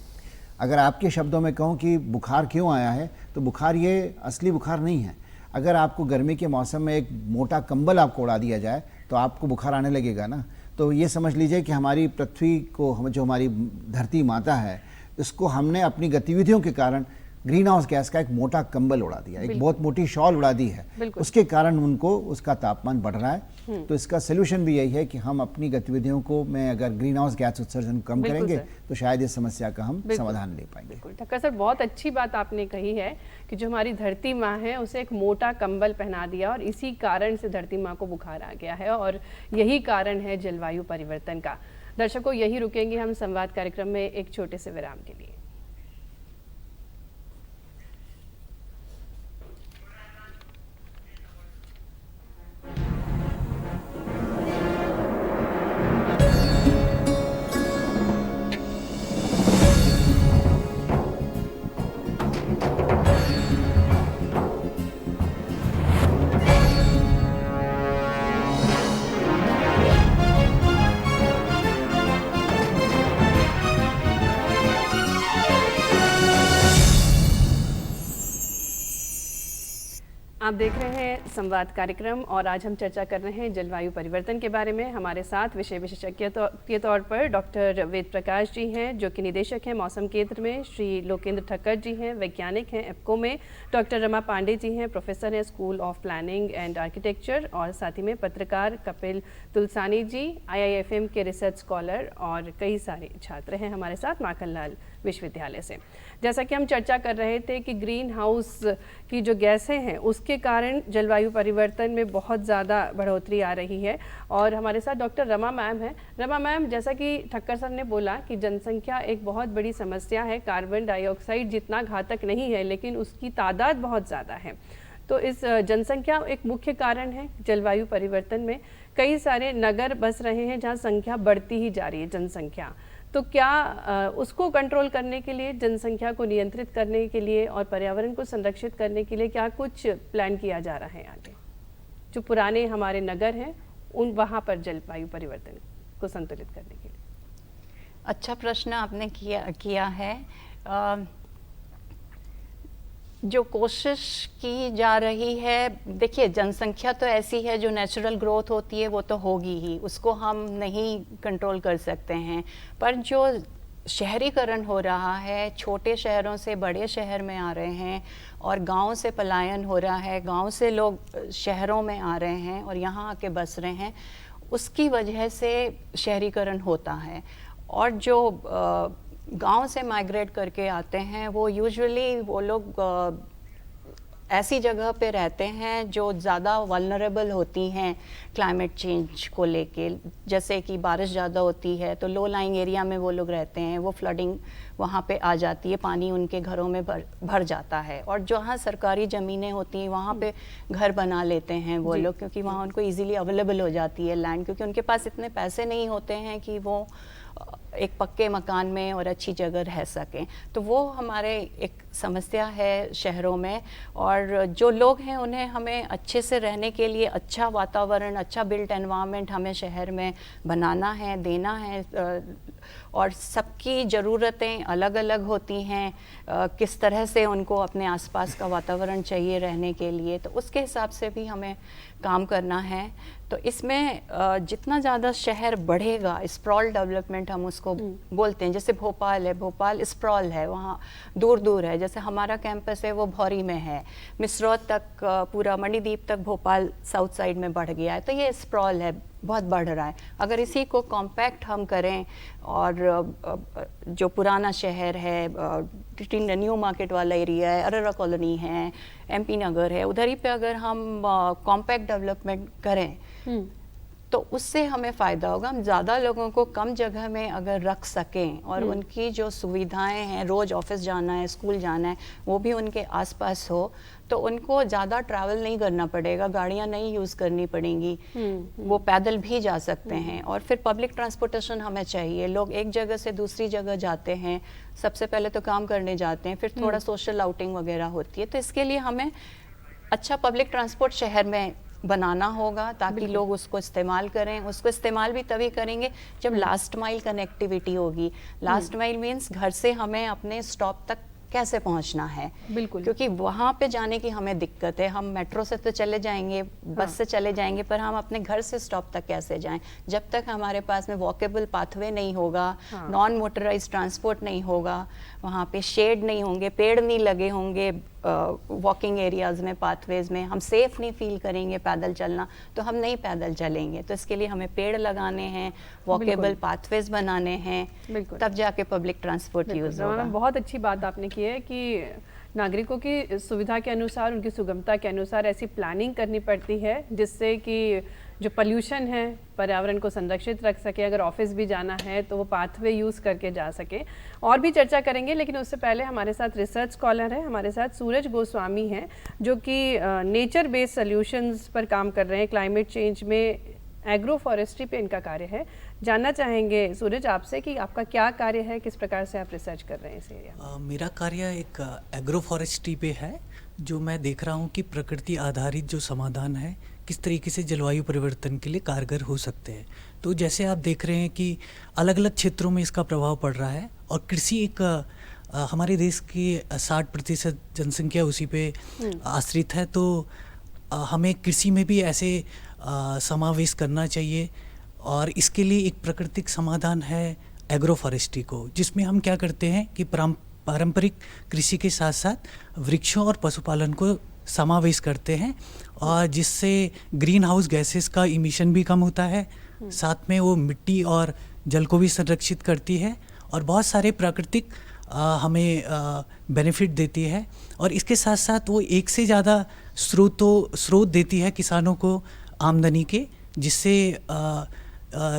अगर आपके शब्दों में कहूँ कि बुखार क्यों आया है, तो बुखार ये असली बुखार नहीं है। अगर आपको गर्मी के मौसम में एक मोटा कंबल आपको उड़ा दिया जाए तो आपको बुखार आने लगेगा ना। तो ये समझ लीजिए कि हमारी पृथ्वी को, जो हमारी धरती माता है, इसको हमने अपनी गतिविधियों के कारण ग्रीन हाउस गैस का एक मोटा कंबल उड़ा दिया, एक बहुत मोटी शॉल उड़ा दी है। उसके कारण उनको उसका तापमान बढ़ रहा है। तो इसका सोल्यूशन भी यही है कि हम अपनी गतिविधियों को में अगर ग्रीन हाउस गैस उत्सर्जन कम करेंगे तो शायद इस समस्या का हम समाधान ले पाएंगे। बिल्कुल ठक्कर सर, बहुत अच्छी बात आपने कही है कि जो हमारी धरती माँ है उसे एक मोटा कंबल पहना दिया और इसी कारण से धरती माँ को बुखार आ गया है, और यही कारण है जलवायु परिवर्तन का। दर्शकों, यही रुकेंगे हम संवाद कार्यक्रम में एक छोटे से विराम के लिए। आप देख रहे हैं संवाद कार्यक्रम और आज हम चर्चा कर रहे हैं जलवायु परिवर्तन के बारे में। हमारे साथ विषय विशेषज्ञ के तौर पर डॉक्टर वेद प्रकाश जी हैं, जो कि निदेशक हैं मौसम केंद्र में, श्री लोकेंद्र ठक्कर जी हैं, वैज्ञानिक हैं एप्को में, डॉक्टर रमा पांडे जी हैं, प्रोफेसर हैं school of planning and architecture, और साथ ही में पत्रकार कपिल तुलसानी जी, IIFM के रिसर्च स्कॉलर, और कई सारे छात्र हैं हमारे साथ माखनलाल विश्वविद्यालय से। जैसा कि हम चर्चा कर रहे थे कि ग्रीन हाउस की जो गैसें हैं उसके कारण जलवायु परिवर्तन में बहुत ज़्यादा बढ़ोतरी आ रही है, और हमारे साथ डॉक्टर रमा मैम हैं। रमा मैम, जैसा कि ठक्कर सर ने बोला कि जनसंख्या एक बहुत बड़ी समस्या है, कार्बन डाइऑक्साइड जितना घातक नहीं है लेकिन उसकी तादाद बहुत ज़्यादा है। तो इस जनसंख्या एक मुख्य कारण है जलवायु परिवर्तन में। कई सारे नगर बस रहे हैं जहाँ संख्या बढ़ती ही जा रही है जनसंख्या। तो क्या उसको कंट्रोल करने के लिए, जनसंख्या को नियंत्रित करने के लिए और पर्यावरण को संरक्षित करने के लिए क्या कुछ प्लान किया जा रहा है आगे, जो पुराने हमारे नगर हैं उन वहाँ पर जलवायु परिवर्तन को संतुलित करने के लिए? अच्छा प्रश्न आपने किया है। जो कोशिश की जा रही है, देखिए जनसंख्या तो ऐसी है जो नेचुरल ग्रोथ होती है वो तो होगी ही, उसको हम नहीं कंट्रोल कर सकते हैं। पर जो शहरीकरण हो रहा है, छोटे शहरों से बड़े शहर में आ रहे हैं और गांव से पलायन हो रहा है, गांव से लोग शहरों में आ रहे हैं और यहाँ आके बस रहे हैं, उसकी वजह से शहरीकरण होता है। और जो गांव से माइग्रेट करके आते हैं वो यूजुअली वो लोग ऐसी जगह पे रहते हैं जो ज़्यादा वल्नरेबल होती हैं क्लाइमेट चेंज को लेके। जैसे कि बारिश ज़्यादा होती है तो लो लाइंग एरिया में वो लोग रहते हैं, वो फ्लडिंग वहाँ पे आ जाती है, पानी उनके घरों में भर जाता है। और जहाँ सरकारी ज़मीनें होती हैं वहाँ पे घर बना लेते हैं वो लोग, क्योंकि वहाँ उनको इजीली अवेलेबल हो जाती है लैंड, क्योंकि उनके पास इतने पैसे नहीं होते हैं कि वो एक पक्के मकान में और अच्छी जगह रह सकें। तो वो हमारे एक समस्या है शहरों में, और जो लोग हैं उन्हें हमें अच्छे से रहने के लिए अच्छा वातावरण, अच्छा बिल्ट एनवायरनमेंट हमें शहर में बनाना है, देना है। और सबकी ज़रूरतें अलग अलग होती हैं, किस तरह से उनको अपने आसपास का वातावरण चाहिए रहने के लिए, तो उसके हिसाब से भी हमें काम करना है। तो इसमें जितना ज़्यादा शहर बढ़ेगा, स्प्रॉल डेवलपमेंट हम उसको बोलते हैं, जैसे भोपाल है, भोपाल स्प्रॉल है, वहाँ दूर दूर है। जैसे हमारा कैंपस है वो भौरी में है, मिसरौत तक, पूरा मणिद्वीप तक भोपाल साउथ साइड में बढ़ गया है। तो ये स्प्रॉल है, बहुत बढ़ रहा है। अगर इसी को कॉम्पैक्ट हम करें, और जो पुराना शहर है, न्यू मार्केट वाला एरिया है, अरोरा कॉलोनी है, MP नगर है, उधर ही पे अगर हम कॉम्पैक्ट डेवलपमेंट करें तो उससे हमें फ़ायदा होगा। हम ज़्यादा लोगों को कम जगह में अगर रख सकें, और उनकी जो सुविधाएं हैं, रोज़ ऑफिस जाना है, स्कूल जाना है, वो भी उनके आसपास हो, तो उनको ज़्यादा ट्रैवल नहीं करना पड़ेगा, गाड़ियाँ नहीं यूज़ करनी पड़ेंगी, वो पैदल भी जा सकते हैं। और फिर पब्लिक ट्रांसपोर्टेशन हमें चाहिए। लोग एक जगह से दूसरी जगह जाते हैं, सबसे पहले तो काम करने जाते हैं, फिर थोड़ा सोशल आउटिंग वगैरह होती है। तो इसके लिए हमें अच्छा पब्लिक ट्रांसपोर्ट शहर में बनाना होगा, ताकि लोग उसको इस्तेमाल करें। उसको इस्तेमाल भी तभी करेंगे जब लास्ट माइल कनेक्टिविटी होगी। लास्ट माइल मीन्स घर से हमें अपने स्टॉप तक कैसे पहुंचना है, बिल्कुल, क्योंकि वहाँ पे जाने की हमें दिक्कत है। हम मेट्रो से तो चले जाएंगे, बस से चले जाएंगे, पर हम अपने घर से स्टॉप तक कैसे जाएं? जब तक हमारे पास में वॉकेबल पाथवे नहीं होगा, नॉन मोटराइज ट्रांसपोर्ट नहीं होगा, वहाँ पे शेड नहीं होंगे, पेड़ नहीं लगे होंगे वॉकिंग एरियाज में, पाथवेज में, हम सेफ नहीं फील करेंगे पैदल चलना, तो हम नहीं पैदल चलेंगे। तो इसके लिए हमें पेड़ लगाने हैं, वॉकेबल पाथवेज बनाने हैं, तब जाके पब्लिक ट्रांसपोर्ट यूज होगा। बहुत अच्छी बात आपने की है कि नागरिकों की सुविधा के अनुसार, उनकी सुगमता के अनुसार ऐसी प्लानिंग करनी पड़ती है जिससे कि जो पोल्यूशन है, पर्यावरण को संरक्षित रख सके। अगर ऑफिस भी जाना है तो वो पाथवे यूज़ करके जा सके। और भी चर्चा करेंगे, लेकिन उससे पहले हमारे साथ रिसर्च स्कॉलर है, हमारे साथ सूरज गोस्वामी हैं, जो कि नेचर बेस्ड सॉल्यूशंस पर काम कर रहे हैं। क्लाइमेट चेंज में एग्रो फॉरेस्ट्री पे इनका कार्य है। जानना चाहेंगे सूरज आपसे कि आपका क्या कार्य है, किस प्रकार से आप रिसर्च कर रहे हैं इस एरिया? मेरा कार्य एक एग्रो फॉरेस्ट्री पे है, जो मैं देख रहा हूँ कि प्रकृति आधारित जो समाधान है किस तरीके से जलवायु परिवर्तन के लिए कारगर हो सकते हैं। तो जैसे आप देख रहे हैं कि अलग अलग क्षेत्रों में इसका प्रभाव पड़ रहा है, और कृषि एक हमारे देश की 60% जनसंख्या उसी पे आश्रित है। तो हमें कृषि में भी ऐसे समावेश करना चाहिए, और इसके लिए एक प्राकृतिक समाधान है एग्रो फॉरेस्ट्री को, जिसमें हम क्या करते हैं कि पारंपरिक कृषि के साथ साथ वृक्षों और पशुपालन को समावेश करते हैं, और जिससे ग्रीन हाउस गैसेस का इमिशन भी कम होता है, साथ में वो मिट्टी और जल को भी संरक्षित करती है, और बहुत सारे प्राकृतिक हमें बेनिफिट देती है। और इसके साथ साथ वो एक से ज़्यादा स्रोत देती है किसानों को आमदनी के, जिससे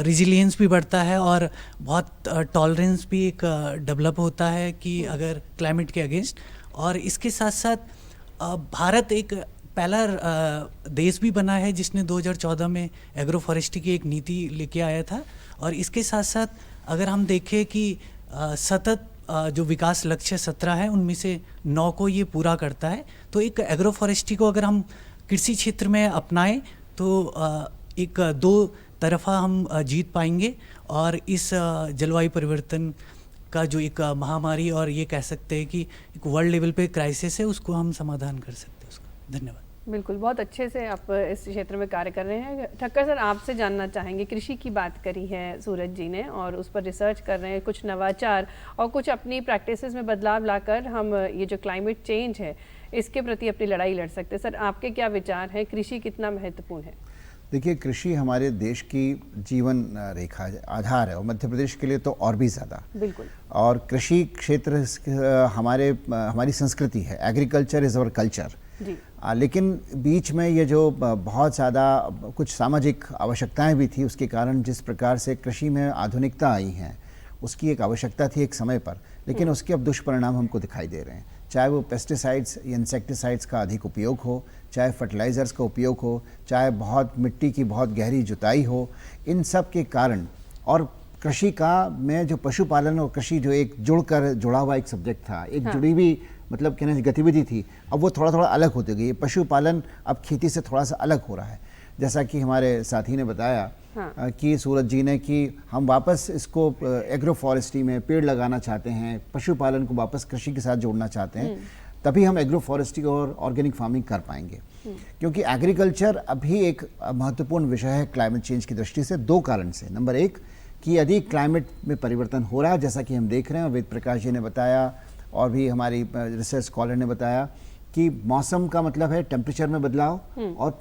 रिजिलियंस भी बढ़ता है, और बहुत टॉलरेंस भी एक डेवलप होता है कि अगर क्लाइमेट के अगेंस्ट। और इसके साथ साथ भारत एक पहला देश भी बना है जिसने 2014 में एग्रो फॉरेस्ट्री की एक नीति लेके आया था। और इसके साथ साथ अगर हम देखें कि सतत जो विकास लक्ष्य 17 है, उनमें से 9 को ये पूरा करता है। तो एक एग्रो फॉरेस्ट्री को अगर हम कृषि क्षेत्र में अपनाएं तो एक दो तरफा हम जीत पाएंगे, और इस जलवायु परिवर्तन का जो एक महामारी, और ये कह सकते हैं कि एक वर्ल्ड लेवल पे क्राइसिस है, उसको हम समाधान कर सकते हैं उसका। धन्यवाद। बिल्कुल, बहुत अच्छे से आप इस क्षेत्र में कार्य कर रहे हैं। ठक्कर सर, आपसे जानना चाहेंगे, कृषि की बात करी है सूरज जी ने, और उस पर रिसर्च कर रहे हैं, कुछ नवाचार और कुछ अपनी प्रैक्टिसेस में बदलाव लाकर हम ये जो क्लाइमेट चेंज है इसके प्रति अपनी लड़ाई लड़ सकते हैं। सर, आपके क्या विचार हैं, कृषि कितना महत्वपूर्ण है? देखिए, कृषि हमारे देश की जीवन रेखा आधार है, और मध्य प्रदेश के लिए तो और भी ज़्यादा। बिल्कुल। और कृषि क्षेत्र हमारी संस्कृति है, एग्रीकल्चर इज़ अवर कल्चर। लेकिन बीच में ये जो बहुत ज़्यादा कुछ सामाजिक आवश्यकताएं भी थी, उसके कारण जिस प्रकार से कृषि में आधुनिकता आई है, उसकी एक आवश्यकता थी एक समय पर, लेकिन उसके अब दुष्परिणाम हमको दिखाई दे रहे हैं। चाहे वो पेस्टिसाइड्स या इंसेक्टिसाइड्स का अधिक उपयोग हो, चाहे फर्टिलाइज़र्स का उपयोग हो, चाहे बहुत मिट्टी की बहुत गहरी जुताई हो, इन सब के कारण, और कृषि का में जो पशुपालन और कृषि जो एक जुड़ा हुआ एक सब्जेक्ट था, एक जुड़ी हुई मतलब कहने से गतिविधि थी, अब वो थोड़ा थोड़ा अलग होती गई। पशुपालन अब खेती से थोड़ा सा अलग हो रहा है, जैसा कि हमारे साथी ने बताया कि सूरज जी ने कि हम वापस इसको एग्रो फॉरेस्ट्री में पेड़ लगाना चाहते हैं, पशुपालन को वापस कृषि के साथ जोड़ना चाहते हैं, तभी हम एग्रो फॉरेस्ट्री और ऑर्गेनिक फार्मिंग कर पाएंगे। क्योंकि एग्रीकल्चर अभी एक महत्वपूर्ण विषय है क्लाइमेट चेंज की दृष्टि से, दो कारण से। नंबर एक कि यदि क्लाइमेट में परिवर्तन हो रहा है, जैसा कि हम देख रहे हैं, वेद प्रकाश जी ने बताया और भी हमारी रिसर्च स्कॉलर ने बताया कि मौसम का मतलब है टेम्परेचर में बदलाव और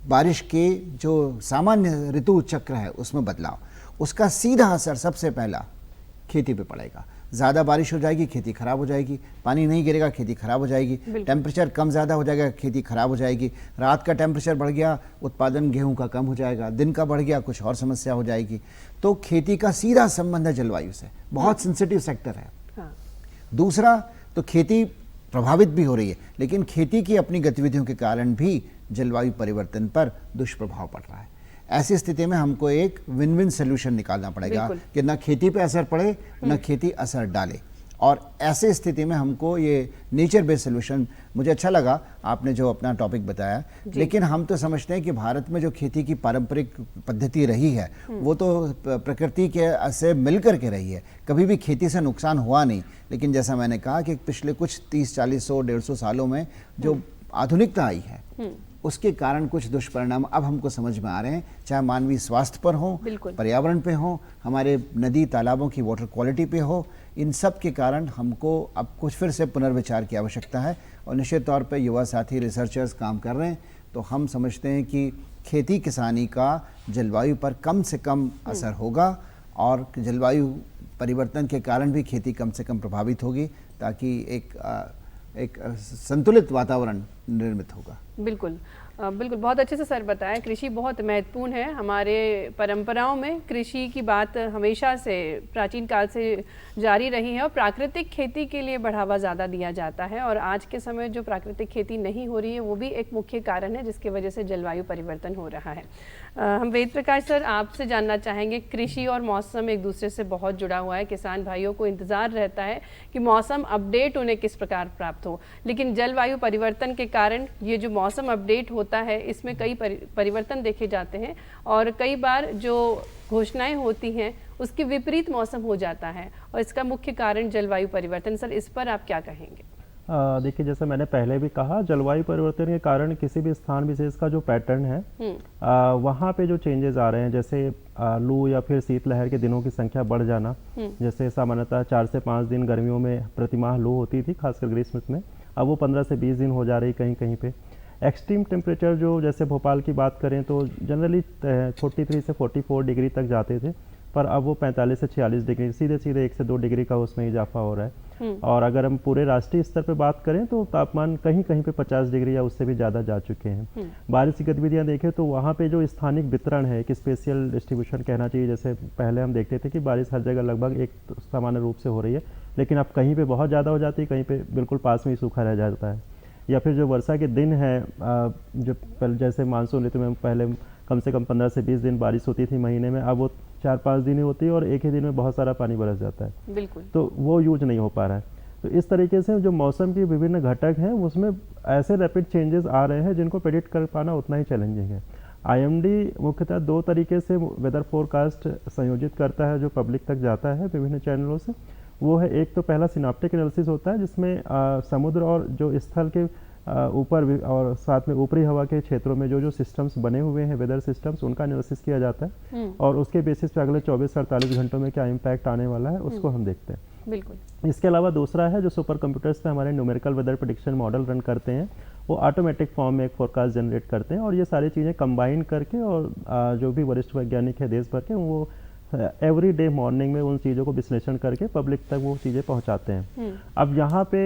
बारिश के जो सामान्य ऋतु चक्र है उसमें बदलाव। उसका सीधा असर सबसे पहला खेती पे पड़ेगा। ज़्यादा बारिश हो जाएगी, खेती खराब हो जाएगी। पानी नहीं गिरेगा, खेती खराब हो जाएगी। टेम्परेचर कम ज़्यादा हो जाएगा, खेती खराब हो जाएगी। रात का टेम्परेचर बढ़ गया, उत्पादन गेहूं का कम हो जाएगा। दिन का बढ़ गया, कुछ और समस्या हो जाएगी। तो खेती का सीधा संबंध है जलवायु से, बहुत सेंसिटिव सेक्टर है। दूसरा तो खेती प्रभावित भी हो रही है, लेकिन खेती की अपनी गतिविधियों के कारण भी जलवायु परिवर्तन पर दुष्प्रभाव पड़ रहा है। ऐसी स्थिति में हमको एक विन विन सोल्यूशन निकालना पड़ेगा कि न खेती पे असर पड़े, न खेती असर डाले। और ऐसे स्थिति में हमको ये नेचर बेस्ड सोल्यूशन, मुझे अच्छा लगा आपने जो अपना टॉपिक बताया, लेकिन हम तो समझते हैं कि भारत में जो खेती की पारंपरिक पद्धति रही है वो तो प्रकृति के से मिल कर के रही है, कभी भी खेती से नुकसान हुआ नहीं। लेकिन जैसा मैंने कहा कि पिछले कुछ 30, 40, 100, 150 सालों में जो आधुनिकता आई है उसके कारण कुछ दुष्परिणाम अब हमको समझ में आ रहे हैं, चाहे मानवीय स्वास्थ्य पर हो, पर्यावरण पे हो, हमारे नदी तालाबों की वाटर क्वालिटी पे हो। इन सब के कारण हमको अब कुछ फिर से पुनर्विचार की आवश्यकता है और निश्चित तौर पे युवा साथी रिसर्चर्स काम कर रहे हैं। तो हम समझते हैं कि खेती किसानी का जलवायु पर कम से कम असर होगा और जलवायु परिवर्तन के कारण भी खेती कम से कम प्रभावित होगी, ताकि एक संतुलित वातावरण निर्मित होगा। बिल्कुल बिल्कुल, बहुत अच्छे से सर बताया। कृषि बहुत महत्वपूर्ण है। हमारे परंपराओं में कृषि की बात हमेशा से प्राचीन काल से जारी रही है और प्राकृतिक खेती के लिए बढ़ावा ज़्यादा दिया जाता है। और आज के समय जो प्राकृतिक खेती नहीं हो रही है वो भी एक मुख्य कारण है जिसकी वजह से जलवायु परिवर्तन हो रहा है। हम वेद प्रकाश सर आपसे जानना चाहेंगे, कृषि और मौसम एक दूसरे से बहुत जुड़ा हुआ है। किसान भाइयों को इंतज़ार रहता है कि मौसम अपडेट उन्हें किस प्रकार प्राप्त हो, लेकिन जलवायु परिवर्तन के कारण ये जो मौसम अपडेट होता है इसमें कई परिवर्तन देखे जाते हैं और कई बार जो घोषणाएं होती हैं उसके विपरीत मौसम हो जाता है और इसका मुख्य कारण जलवायु परिवर्तन। सर इस पर आप क्या कहेंगे? देखिए, जैसे मैंने पहले भी कहा, जलवायु परिवर्तन के कारण किसी भी स्थान विशेष का जो पैटर्न है वहाँ पे जो चेंजेस आ रहे हैं, जैसे लू या फिर शीतलहर के दिनों की संख्या बढ़ जाना। जैसे सामान्यतः 4 से 5 दिन गर्मियों में प्रतिमाह लू होती थी, खासकर ग्रीष्म में, अब वो 15 से 20 दिन हो जा रही कहीं कहीं पे। एक्सट्रीम टेम्परेचर जो जैसे भोपाल की बात करें तो जनरली 43 से 44 डिग्री तक जाते थे, पर अब वो 45 से 46 डिग्री, सीधे सीधे 1 से 2 डिग्री का उसमें इजाफा हो रहा है। और अगर हम पूरे राष्ट्रीय स्तर पे बात करें तो तापमान कहीं कहीं पे 50 डिग्री या उससे भी ज़्यादा जा चुके हैं। बारिश की गतिविधियाँ देखें तो वहाँ पे जो स्थानिक वितरण है, एक स्पेशियल डिस्ट्रीब्यूशन कहना चाहिए। जैसे पहले हम देखते थे कि बारिश हर जगह लगभग एक सामान्य रूप से हो रही है, लेकिन अब कहीं पे बहुत ज़्यादा हो जाती है, कहीं पे बिल्कुल पास में ही सूखा रह जाता है। या फिर जो वर्षा के दिन है, जो जैसे मानसून ऋतु में पहले कम से कम 15 से 20 दिन बारिश होती थी महीने में, अब वो 4-5 दिन ही होती है और एक ही दिन में बहुत सारा पानी बरस जाता है। बिल्कुल, तो वो यूज नहीं हो पा रहा है। तो इस तरीके से जो मौसम के विभिन्न घटक हैं उसमें ऐसे रैपिड चेंजेस आ रहे हैं जिनको प्रेडिक्ट कर पाना उतना ही चैलेंजिंग है। IMD मुख्यतः 2 तरीके से वेदर फोरकास्ट संयोजित करता है जो पब्लिक तक जाता है विभिन्न चैनलों से। वो है, एक तो पहला सिनाप्टिक एनालिसिस होता है जिसमें समुद्र और जो स्थल के ऊपर और साथ में ऊपरी हवा के क्षेत्रों में जो सिस्टम्स बने हुए हैं, वेदर सिस्टम्स, उनका एनालिसिस किया जाता है और उसके बेसिस पे अगले 24 से 48 घंटों में क्या इम्पैक्ट आने वाला है उसको हम देखते हैं। बिल्कुल। इसके अलावा दूसरा है जो सुपर कंप्यूटर्स पे हमारे numerical weather prediction model run करते हैं, वो ऑटोमेटिक फॉर्म में एक फोरकास्ट जनरेट करते हैं और ये सारी चीज़ें कंबाइन करके और जो भी वरिष्ठ वैज्ञानिक है देश भर के, वो एवरी डे मॉर्निंग में उन चीज़ों को विश्लेषण करके पब्लिक तक वो चीज़ें पहुंचाते हैं। अब यहाँ पे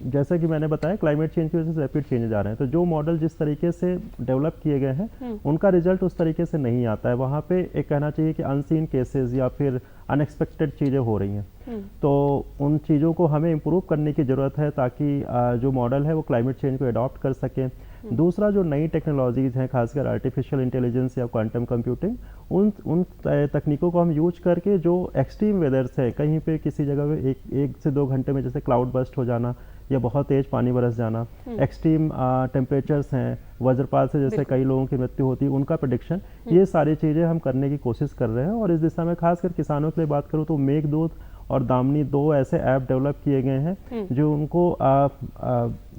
जैसा कि मैंने बताया, क्लाइमेट चेंज की वजह से रैपिड चेंजेस आ रहे हैं, तो जो मॉडल जिस तरीके से डेवलप किए गए हैं उनका रिजल्ट उस तरीके से नहीं आता है। वहाँ पे एक कहना चाहिए कि अनसीन केसेस या फिर अनएक्सपेक्टेड चीज़ें हो रही हैं। तो उन चीज़ों को हमें इम्प्रूव करने की ज़रूरत है ताकि जो मॉडल है वो क्लाइमेट चेंज को अडॉप्ट कर सकें। दूसरा जो नई टेक्नोलॉजीज़ हैं, खासकर आर्टिफिशियल इंटेलिजेंस या क्वांटम कंप्यूटिंग, उन तकनीकों को हम यूज करके जो एक्सट्रीम वेदर्स है, कहीं पे किसी जगह पे एक से 2 घंटे में जैसे क्लाउड बस्ट हो जाना या बहुत तेज पानी बरस जाना, एक्सट्रीम टेम्परेचर्स हैं, वज्रपात से जैसे कई लोगों की मृत्यु होती है, उनका प्रेडिक्शन, ये सारी चीज़ें हम करने की कोशिश कर रहे हैं। और इस दिशा में खासकर किसानों के लिए बात करूँ तो मेघदूत और दामिनी 2 ऐसे ऐप डेवलप किए गए हैं जो उनको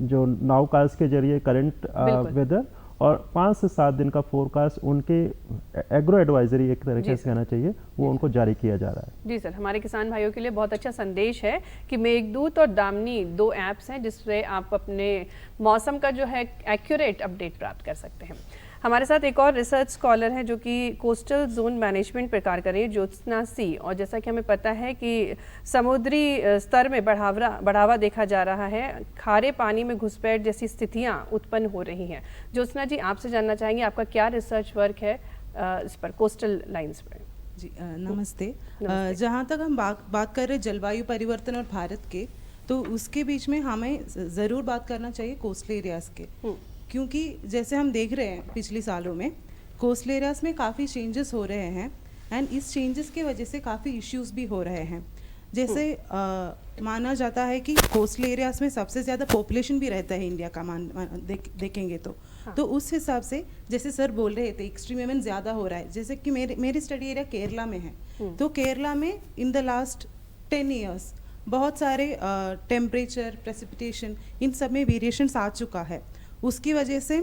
जो नाउकास्ट के जरिए करंट वेदर और 5 से 7 दिन का फोरकास्ट उनके एग्रो एडवाइजरी एक तरीके से कहना चाहिए, वो उनको जारी किया जा रहा है। जी सर, हमारे किसान भाइयों के लिए बहुत अच्छा संदेश है कि मेघदूत और दामिनी 2 ऐप्स हैं जिससे आप अपने मौसम का जो है एक्यूरेट अपडेट प्राप्त कर सकते हैं। हमारे साथ एक और रिसर्च स्कॉलर हैं जो कि कोस्टल जोन मैनेजमेंट पर कार्य कर रही है, ज्योत्सना सी। और जैसा कि हमें पता है कि समुद्री स्तर में बढ़ावा देखा जा रहा है, खारे पानी में घुसपैठ जैसी स्थितियां उत्पन्न हो रही हैं। ज्योत्सना जी, आपसे जानना चाहेंगे आपका क्या रिसर्च वर्क है इस पर, कोस्टल लाइंस पर? जी नमस्ते। जहाँ तक हम बात कर रहे हैं जलवायु परिवर्तन और भारत के, तो उसके बीच में हमें ज़रूर बात करना चाहिए कोस्टल एरियाज़ के, क्योंकि जैसे हम देख रहे हैं पिछले सालों में कोस्टल एरियाज़ में काफ़ी चेंजेस हो रहे हैं एंड इस चेंजेस के वजह से काफ़ी इश्यूज भी हो रहे हैं। जैसे माना जाता है कि कोस्टल एरियाज़ में सबसे ज़्यादा पॉपुलेशन भी रहता है इंडिया का, देखेंगे तो उस हिसाब से जैसे सर बोल रहे थे एक्सट्रीम ज़्यादा हो रहा है। जैसे कि मेरी स्टडी एरिया केरला में है, तो केरला में इन द लास्ट 10 ईयर्स बहुत सारे टेम्परेचर, प्रेसिपिटेशन, इन सब में वेरिएशंस आ चुका है। उसकी वजह से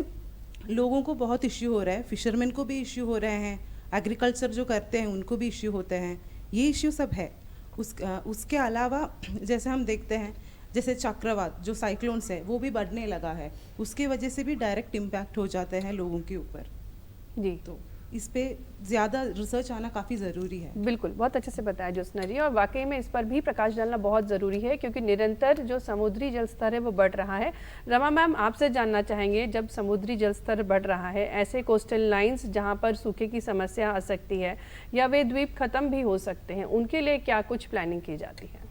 लोगों को बहुत इश्यू हो रहा है, फिशरमैन को भी इश्यू हो रहे हैं, एग्रीकल्चर जो करते हैं उनको भी इश्यू होते हैं, ये इश्यू सब है। उसके अलावा जैसे हम देखते हैं जैसे चक्रवात जो साइक्लोन्स है वो भी बढ़ने लगा है, उसके वजह से भी डायरेक्ट इम्पैक्ट हो जाते हैं लोगों के ऊपर। जी, तो इस पे ज़्यादा रिसर्च आना काफ़ी ज़रूरी है। बिल्कुल, बहुत अच्छे से बताया ज्योत्सना जी, और वाकई में इस पर भी प्रकाश डालना बहुत ज़रूरी है क्योंकि निरंतर जो समुद्री जल स्तर है वो बढ़ रहा है। रमा मैम, आपसे जानना चाहेंगे, जब समुद्री जल स्तर बढ़ रहा है, ऐसे कोस्टल लाइंस जहां पर सूखे की समस्या आ सकती है या वे द्वीप खत्म भी हो सकते हैं, उनके लिए क्या कुछ प्लानिंग की जाती है?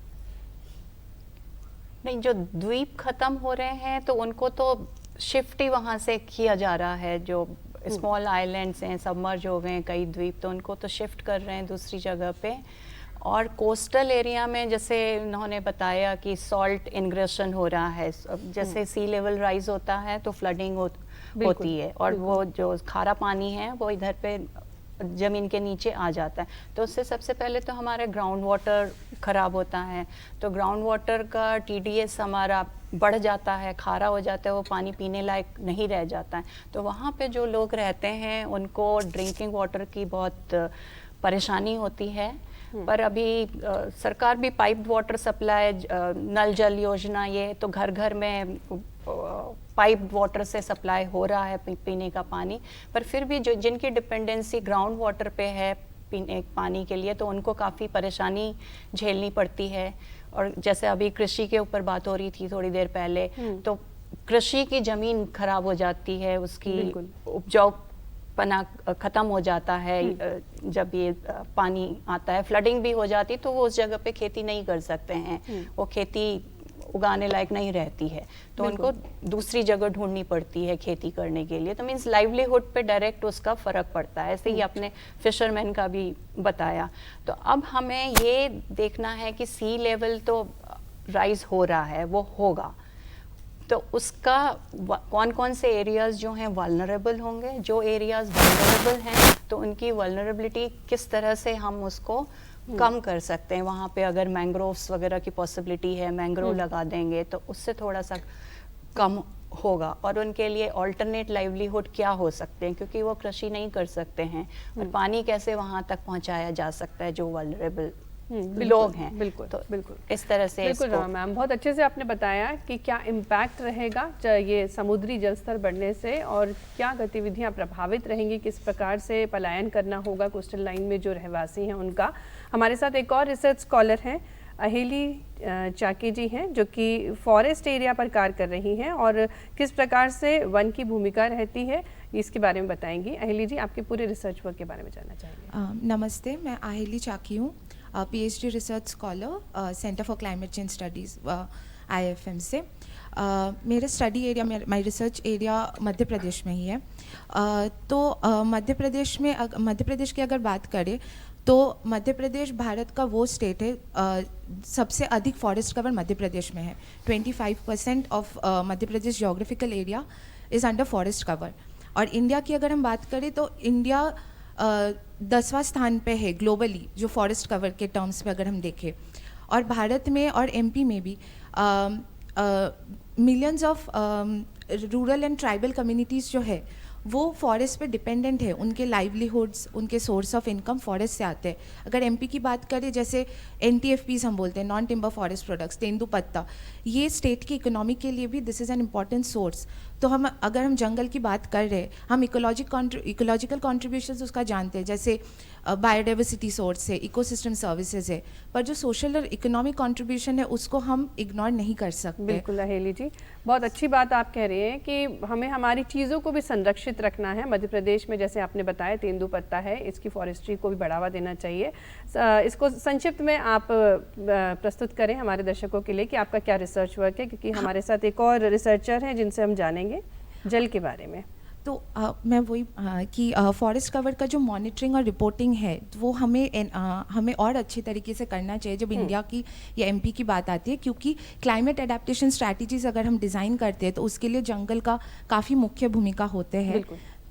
नहीं, जो द्वीप खत्म हो रहे हैं तो उनको तो शिफ्ट ही वहाँ से किया जा रहा है। जो स्मॉल आइलैंड्स हैं, सबमर्ज हो गए हैं कई द्वीप, तो उनको तो शिफ्ट कर रहे हैं दूसरी जगह पे। और कोस्टल एरिया में जैसे उन्होंने बताया कि सॉल्ट इन्ग्रेशन हो रहा है, जैसे सी लेवल राइज होता है तो फ्लडिंग होती है और वो जो खारा पानी है वो इधर पे ज़मीन के नीचे आ जाता है, तो उससे सबसे पहले तो हमारे ग्राउंड वाटर ख़राब होता है। तो ग्राउंड वाटर का TDS हमारा बढ़ जाता है, खारा हो जाता है, वो पानी पीने लायक नहीं रह जाता है। तो वहाँ पे जो लोग रहते हैं उनको ड्रिंकिंग वाटर की बहुत परेशानी होती है। पर अभी सरकार भी पाइप्ड वाटर सप्लाई, नल जल योजना, ये तो घर घर में पाइप्ड वाटर से सप्लाई हो रहा है पीने का पानी। पर फिर भी जो जिनकी डिपेंडेंसी ग्राउंड वाटर पे है पीने पानी के लिए, तो उनको काफ़ी परेशानी झेलनी पड़ती है। और जैसे अभी कृषि के ऊपर बात हो रही थी थोड़ी देर पहले, तो कृषि की ज़मीन खराब हो जाती है, उसकी उपजाऊपना ख़त्म हो जाता है जब ये पानी आता है। फ्लडिंग भी हो जाती तो वो उस जगह पे खेती नहीं कर सकते हैं, वो खेती उगाने लायक नहीं रहती है, तो उनको दूसरी जगह ढूंढनी पड़ती है खेती करने के लिए। तो मीन्स लाइवलीहुड पे डायरेक्ट उसका फ़र्क पड़ता है। ऐसे ही आपने फिशरमैन का भी बताया। तो अब हमें ये देखना है कि सी लेवल तो राइज हो रहा है, वो होगा, तो उसका कौन कौन से एरियाज़ जो हैं वल्नरेबल होंगे, जो एरियाज़ वल्नरेबल हैं तो उनकी वल्नरेबिलिटी किस तरह से हम उसको कम कर सकते हैं। वहाँ पे अगर मैंग्रोव्स वगैरह की पॉसिबिलिटी है, मैंग्रोव लगा देंगे तो उससे थोड़ा सा कम होगा। और उनके लिए अल्टरनेट लाइवलीहुड क्या हो सकते हैं, क्योंकि वो कृषि नहीं कर सकते हैं, और पानी कैसे वहाँ तक पहुँचाया जा सकता है जो वल्नरेबल लोग हैं। बिल्कुल, तो बिल्कुल इस तरह से बिल्कुल रमा मैम, बहुत अच्छे से आपने बताया कि क्या इम्पैक्ट रहेगा ये समुद्री जल स्तर बढ़ने से और क्या गतिविधियां प्रभावित रहेंगी, किस प्रकार से पलायन करना होगा कोस्टल लाइन में जो रहवासी हैं उनका। हमारे साथ एक और रिसर्च स्कॉलर हैं, अहेली चाकी जी हैं, जो कि फॉरेस्ट एरिया पर कार्य कर रही हैं और किस प्रकार से वन की भूमिका रहती है इसके बारे में बताएंगी। अहेली जी, आपके पूरे रिसर्च वर्क के बारे में जानना चाहेंगे। नमस्ते, मैं अहेली चाकी हूँ, PhD research scholar, centre for climate change studies IIFM से। मेरा study area, my research area Madhya Pradesh में ही है। तो मध्य प्रदेश की अगर बात करें तो मध्य प्रदेश भारत का वो स्टेट है, सबसे अधिक फॉरेस्ट कवर मध्य प्रदेश में है। 25% of Madhya Pradesh geographical area is under forest cover. और इंडिया की अगर हम बात करें तो इंडिया 10वां स्थान पे है ग्लोबली, जो फॉरेस्ट कवर के टर्म्स पे अगर हम देखें। और भारत में और एमपी में भी millions of rural and tribal communities जो है वो फॉरेस्ट पे डिपेंडेंट है, उनके लाइवलीहुड्स, उनके सोर्स ऑफ इनकम फॉरेस्ट से आते हैं। अगर एमपी की बात करें, जैसे NTFPs हम बोलते हैं, नॉन टिम्बर फॉरेस्ट प्रोडक्ट्स, तेंदुपत्ता, ये स्टेट की इकोनॉमी के लिए भी this is an important source. तो अगर हम जंगल की बात कर रहे हैं, हम इकोलॉजिकल कॉन्ट्रीब्यूशंस उसका जानते हैं, जैसे बायोडाइवर्सिटी सोर्स है, इकोसिस्टम सर्विसेज है, पर जो सोशल और इकोनॉमिक कॉन्ट्रीब्यूशन है उसको हम इग्नोर नहीं कर सकते। बिल्कुल अहेली जी, बहुत अच्छी बात आप कह रहे हैं कि हमें हमारी चीज़ों को भी संरक्षित रखना है। मध्य प्रदेश में जैसे आपने बताया तेंदुपत्ता है, इसकी फॉरेस्ट्री को भी बढ़ावा देना चाहिए। इसको संक्षिप्त में आप प्रस्तुत करें हमारे दर्शकों के लिए कि आपका क्या रिसर्च वर्क है, क्योंकि हमारे साथ एक और रिसर्चर हैं जिनसे हम जानेंगे जल के बारे में। तो मैं वही कि फॉरेस्ट कवर का जो मॉनिटरिंग और रिपोर्टिंग है वो हमें और अच्छे तरीके से करना चाहिए जब इंडिया की या एमपी की बात आती है, क्योंकि क्लाइमेट एडेप्टेशन स्ट्रैटेजीज अगर हम डिज़ाइन करते हैं तो उसके लिए जंगल का काफ़ी मुख्य भूमिका होते हैं।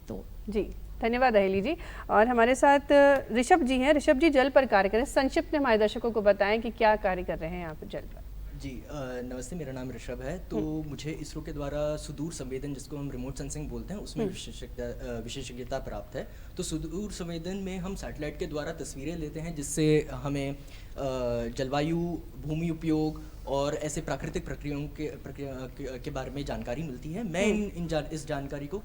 तो जी धन्यवाद अहेली जी। और हमारे साथ ऋषभ जी हैं। ऋषभ जी, जल पर कार्य करें, संक्षिप्त में हमारे दर्शकों को बताएं कि क्या कार्य कर रहे हैं आप जल पर। जी नमस्ते, मेरा नाम ऋषभ है। तो मुझे इसरो के द्वारा सुदूर संवेदन, जिसको हम रिमोट सेंसिंग बोलते हैं, उसमें विशेषज्ञता प्राप्त है। तो सुदूर संवेदन में हम सैटेलाइट के द्वारा तस्वीरें लेते हैं, जिससे हमें जलवायु, भूमि उपयोग और ऐसे प्राकृतिक प्रक्रियाओं के बारे में जानकारी मिलती है। मैं इस जानकारी को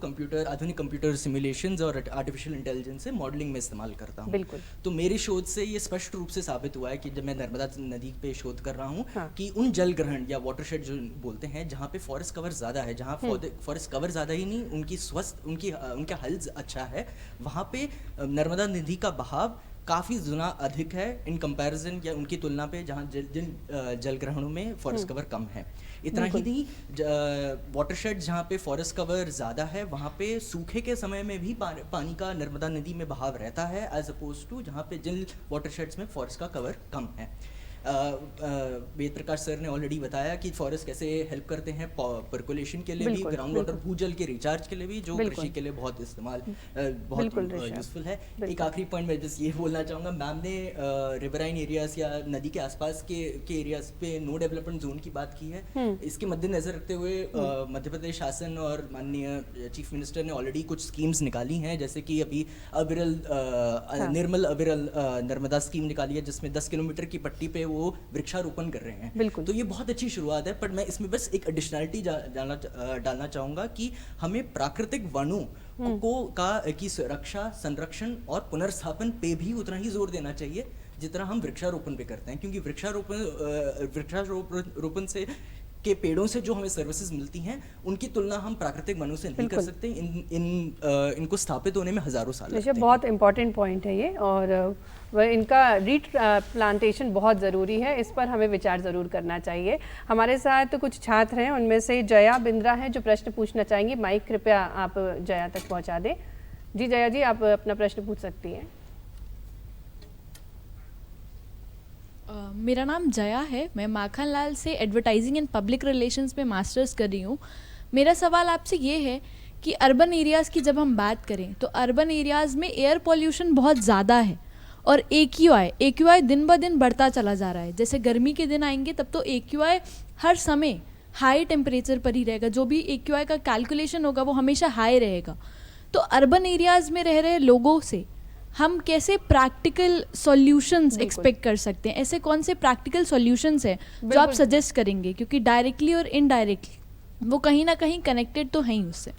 आधुनिक कंप्यूटर सिमुलेशंस और आर्टिफिशियल इंटेलिजेंस से मॉडलिंग में इस्तेमाल करता हूँ। बिल्कुल। तो मेरी शोध से ये स्पष्ट रूप से साबित हुआ है कि जब मैं नर्मदा नदी पे शोध कर रहा हूँ, कि उन जल ग्रहण या वाटरशेड जो बोलते हैं, जहाँ पे फॉरेस्ट कवर ज़्यादा है, जहाँ फॉरेस्ट कवर ज़्यादा ही नहीं, उनका हल्स अच्छा है, वहाँ पे नर्मदा नदी का बहाव काफ़ी गुना अधिक है इन कंपैरिजन या उनकी तुलना पे जहाँ जिन जल ग्रहणों में फॉरेस्ट कवर कम है। इतना ही नहीं, वाटरशेड जहाँ पे फॉरेस्ट कवर ज़्यादा है, वहाँ पे सूखे के समय में भी पानी का नर्मदा नदी में बहाव रहता है, एज अपोज टू जहाँ पे जिन वाटरशेड्स में फॉरेस्ट का कवर कम है। वेद प्रकाश सर ने ऑलरेडी बताया कि फॉरेस्ट कैसे हेल्प करते हैं पर्कुलेशन के लिए भी, ग्राउंड वाटर भूजल के रिचार्ज के लिए भी, जो कृषि के लिए बहुत यूजफुल है। एक आखिरी पॉइंट मैं बस ये बोलना चाहूँगा, मैम ने रिवराइन एरियाज या नदी के आसपास के एरियाज पे नो डेवलपमेंट जोन की बात की है। इसके मद्देनजर रखते हुए मध्य प्रदेश शासन और माननीय चीफ मिनिस्टर ने ऑलरेडी कुछ स्कीम्स निकाली हैं, जैसे कि अभी निर्मल अविरल नर्मदा स्कीम निकाली है, जिसमें 10 किलोमीटर की पट्टी पे वो वृक्षारोपण कर रहे हैं। तो ये बहुत अच्छी शुरुआत है, पर मैं इसमें बस एक एडिशनलिटी डालना चाहूँगा कि हमें प्राकृतिक वनों की सुरक्षा, संरक्षण और पुनर्स्थापन पे भी उतना ही जोर देना चाहिए जितना हम वृक्षारोपण पे करते हैं, क्योंकि वृक्षारोपण से के पेड़ों से जो हमें सर्विसेज मिलती हैं उनकी तुलना हम प्राकृतिक वनों से नहीं कर सकते। इनको स्थापित होने में हज़ारों साल लगते हैं। बहुत इंपॉर्टेंट पॉइंट है ये, और इनका प्लांटेशन बहुत ज़रूरी है, इस पर हमें विचार ज़रूर करना चाहिए। हमारे साथ कुछ छात्र हैं, उनमें से जया बिंद्रा है जो प्रश्न पूछना चाहेंगी। माइक कृपया आप जया तक पहुंचा दें। जी जया जी, आप अपना प्रश्न पूछ सकती हैं। मेरा नाम जया है, मैं माखनलाल से एडवर्टाइजिंग एंड पब्लिक रिलेशंस में मास्टर्स कर रही हूँ। मेरा सवाल आपसे ये है कि अर्बन एरियाज़ की जब हम बात करें तो अर्बन एरियाज़ में एयर पॉल्यूशन बहुत ज़्यादा है, और AQI दिन ब दिन बढ़ता चला जा रहा है। जैसे गर्मी के दिन आएंगे तब तो AQI हर समय हाई टेम्परेचर पर ही रहेगा, जो भी AQI का कैलकुलेशन होगा वो हमेशा हाई रहेगा। तो अर्बन एरियाज़ में रह रहे लोगों से हम कैसे प्रैक्टिकल सॉल्यूशंस एक्सपेक्ट कर सकते हैं? ऐसे कौन से प्रैक्टिकल सॉल्यूशंस हैं जो आप सजेस्ट करेंगे, क्योंकि डायरेक्टली और इनडायरेक्टली वो कहीं ना कहीं कनेक्टेड तो हैं ही उससे।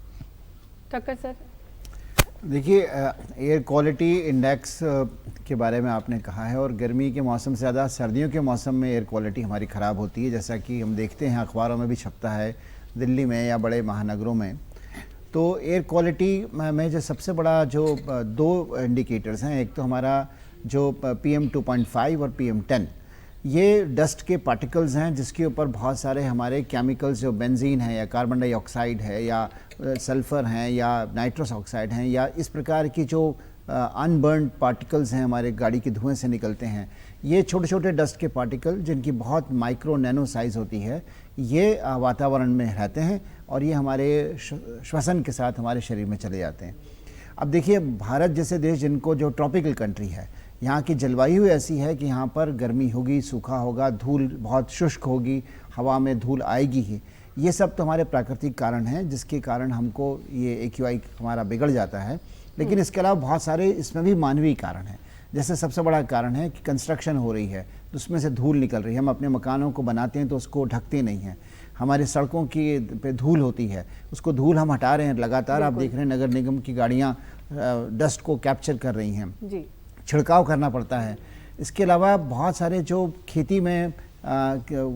ठक्कर सर, देखिए एयर क्वालिटी इंडेक्स के बारे में आपने कहा है, और गर्मी के मौसम से ज़्यादा सर्दियों के मौसम में एयर क्वालिटी हमारी ख़राब होती है, जैसा कि हम देखते हैं अखबारों में भी छपता है, दिल्ली में या बड़े महानगरों में। तो एयर क्वालिटी में जो सबसे बड़ा जो दो इंडिकेटर्स हैं, एक तो हमारा जो PM 2.5 और PM 10, ये डस्ट के पार्टिकल्स हैं जिसके ऊपर बहुत सारे हमारे केमिकल्स, जो बेंजीन है या कार्बन डाइऑक्साइड है या सल्फ़र हैं या नाइट्रस ऑक्साइड हैं या इस प्रकार की जो अनबर्न्ड पार्टिकल्स हैं हमारे गाड़ी के धुएं से निकलते हैं, ये छोटे छोटे डस्ट के पार्टिकल जिनकी बहुत माइक्रो नैनो साइज़ होती है, ये वातावरण में रहते हैं और ये हमारे श्वसन के साथ हमारे शरीर में चले जाते हैं। अब देखिए, भारत जैसे देश जिनको जो ट्रॉपिकल कंट्री है, यहाँ की जलवायु ऐसी है कि यहाँ पर गर्मी होगी, सूखा होगा, धूल बहुत शुष्क होगी, हवा में धूल आएगी ही। ये सब तो हमारे प्राकृतिक कारण हैं जिसके कारण हमको ये AQI हमारा बिगड़ जाता है। लेकिन इसके अलावा बहुत सारे इसमें भी मानवीय कारण हैं। जैसे सबसे बड़ा कारण है कि कंस्ट्रक्शन हो रही है तो उसमें से धूल निकल रही है। हम अपने मकानों को बनाते हैं तो उसको ढकते नहीं हैं। हमारी सड़कों की पे धूल होती है, उसको धूल हम हटा रहे हैं लगातार। आप देख रहे हैं नगर निगम की गाड़ियाँ डस्ट को कैप्चर कर रही हैं जी, छिड़काव करना पड़ता है। इसके अलावा बहुत सारे जो खेती में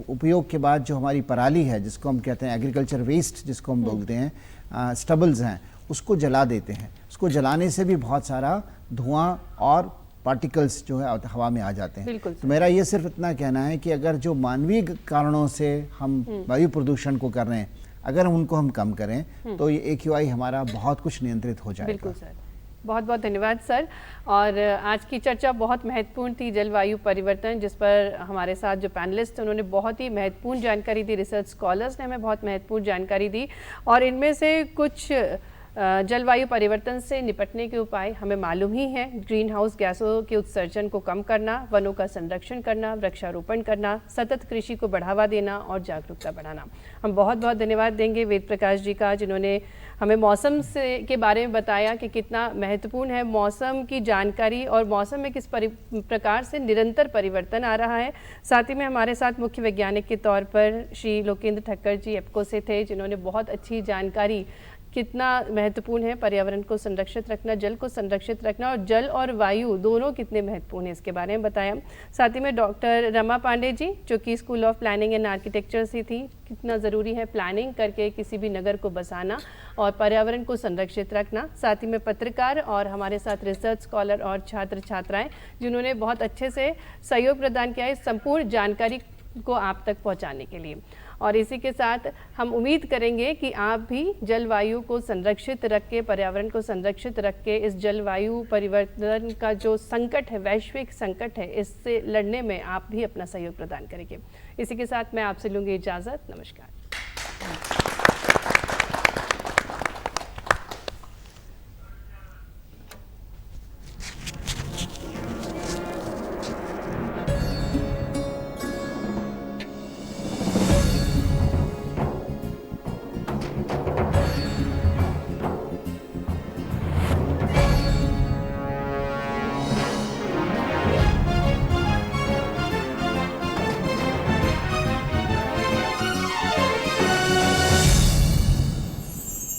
उपयोग के बाद जो हमारी पराली है, जिसको हम कहते हैं एग्रीकल्चर वेस्ट, जिसको हम बोलते हैं, स्टबल्स हैं, उसको जला देते हैं। उसको जलाने से भी बहुत सारा धुआं और पार्टिकल्स जो है हवा में आ जाते हैं। तो मेरा ये सिर्फ इतना कहना है कि अगर जो मानवीय कारणों से हम वायु प्रदूषण को कर रहे हैं, अगर उनको हम कम करें तो ये AQI हमारा बहुत कुछ नियंत्रित हो जाएगा। बिल्कुल सर, बहुत बहुत धन्यवाद सर। और आज की चर्चा बहुत महत्वपूर्ण थी, जलवायु परिवर्तन, जिस पर हमारे साथ जो पैनलिस्ट उन्होंने बहुत ही महत्वपूर्ण जानकारी दी। रिसर्च स्कॉलर्स ने हमें बहुत महत्वपूर्ण जानकारी दी और इनमें से कुछ जलवायु परिवर्तन से निपटने के उपाय हमें मालूम ही हैं। ग्रीन हाउस गैसों के उत्सर्जन को कम करना, वनों का संरक्षण करना, वृक्षारोपण करना, सतत कृषि को बढ़ावा देना और जागरूकता बढ़ाना। हम बहुत बहुत धन्यवाद देंगे वेद प्रकाश जी का, जिन्होंने हमें मौसम से के बारे में बताया कि कितना महत्वपूर्ण है मौसम की जानकारी और मौसम में किस प्रकार से निरंतर परिवर्तन आ रहा है। साथ ही में हमारे साथ मुख्य वैज्ञानिक के तौर पर श्री लोकेंद्र ठक्कर जी एप्को से थे, जिन्होंने बहुत अच्छी जानकारी कितना महत्वपूर्ण है पर्यावरण को संरक्षित रखना, जल को संरक्षित रखना और जल और वायु दोनों कितने महत्वपूर्ण है इसके बारे में बताया। साथ ही में डॉक्टर रमा पांडे जी, जो कि school of planning and architecture से थी, कितना ज़रूरी है प्लानिंग करके किसी भी नगर को बसाना और पर्यावरण को संरक्षित रखना। साथ ही में पत्रकार और हमारे साथ रिसर्च स्कॉलर और छात्र छात्राएँ, जिन्होंने बहुत अच्छे से सहयोग प्रदान किया है इस संपूर्ण जानकारी को आप तक पहुँचाने के लिए। और इसी के साथ हम उम्मीद करेंगे कि आप भी जलवायु को संरक्षित रख के, पर्यावरण को संरक्षित रख के इस जलवायु परिवर्तन का जो संकट है, वैश्विक संकट है, इससे लड़ने में आप भी अपना सहयोग प्रदान करेंगे। इसी के साथ मैं आपसे लूँगी इजाज़त। नमस्कार।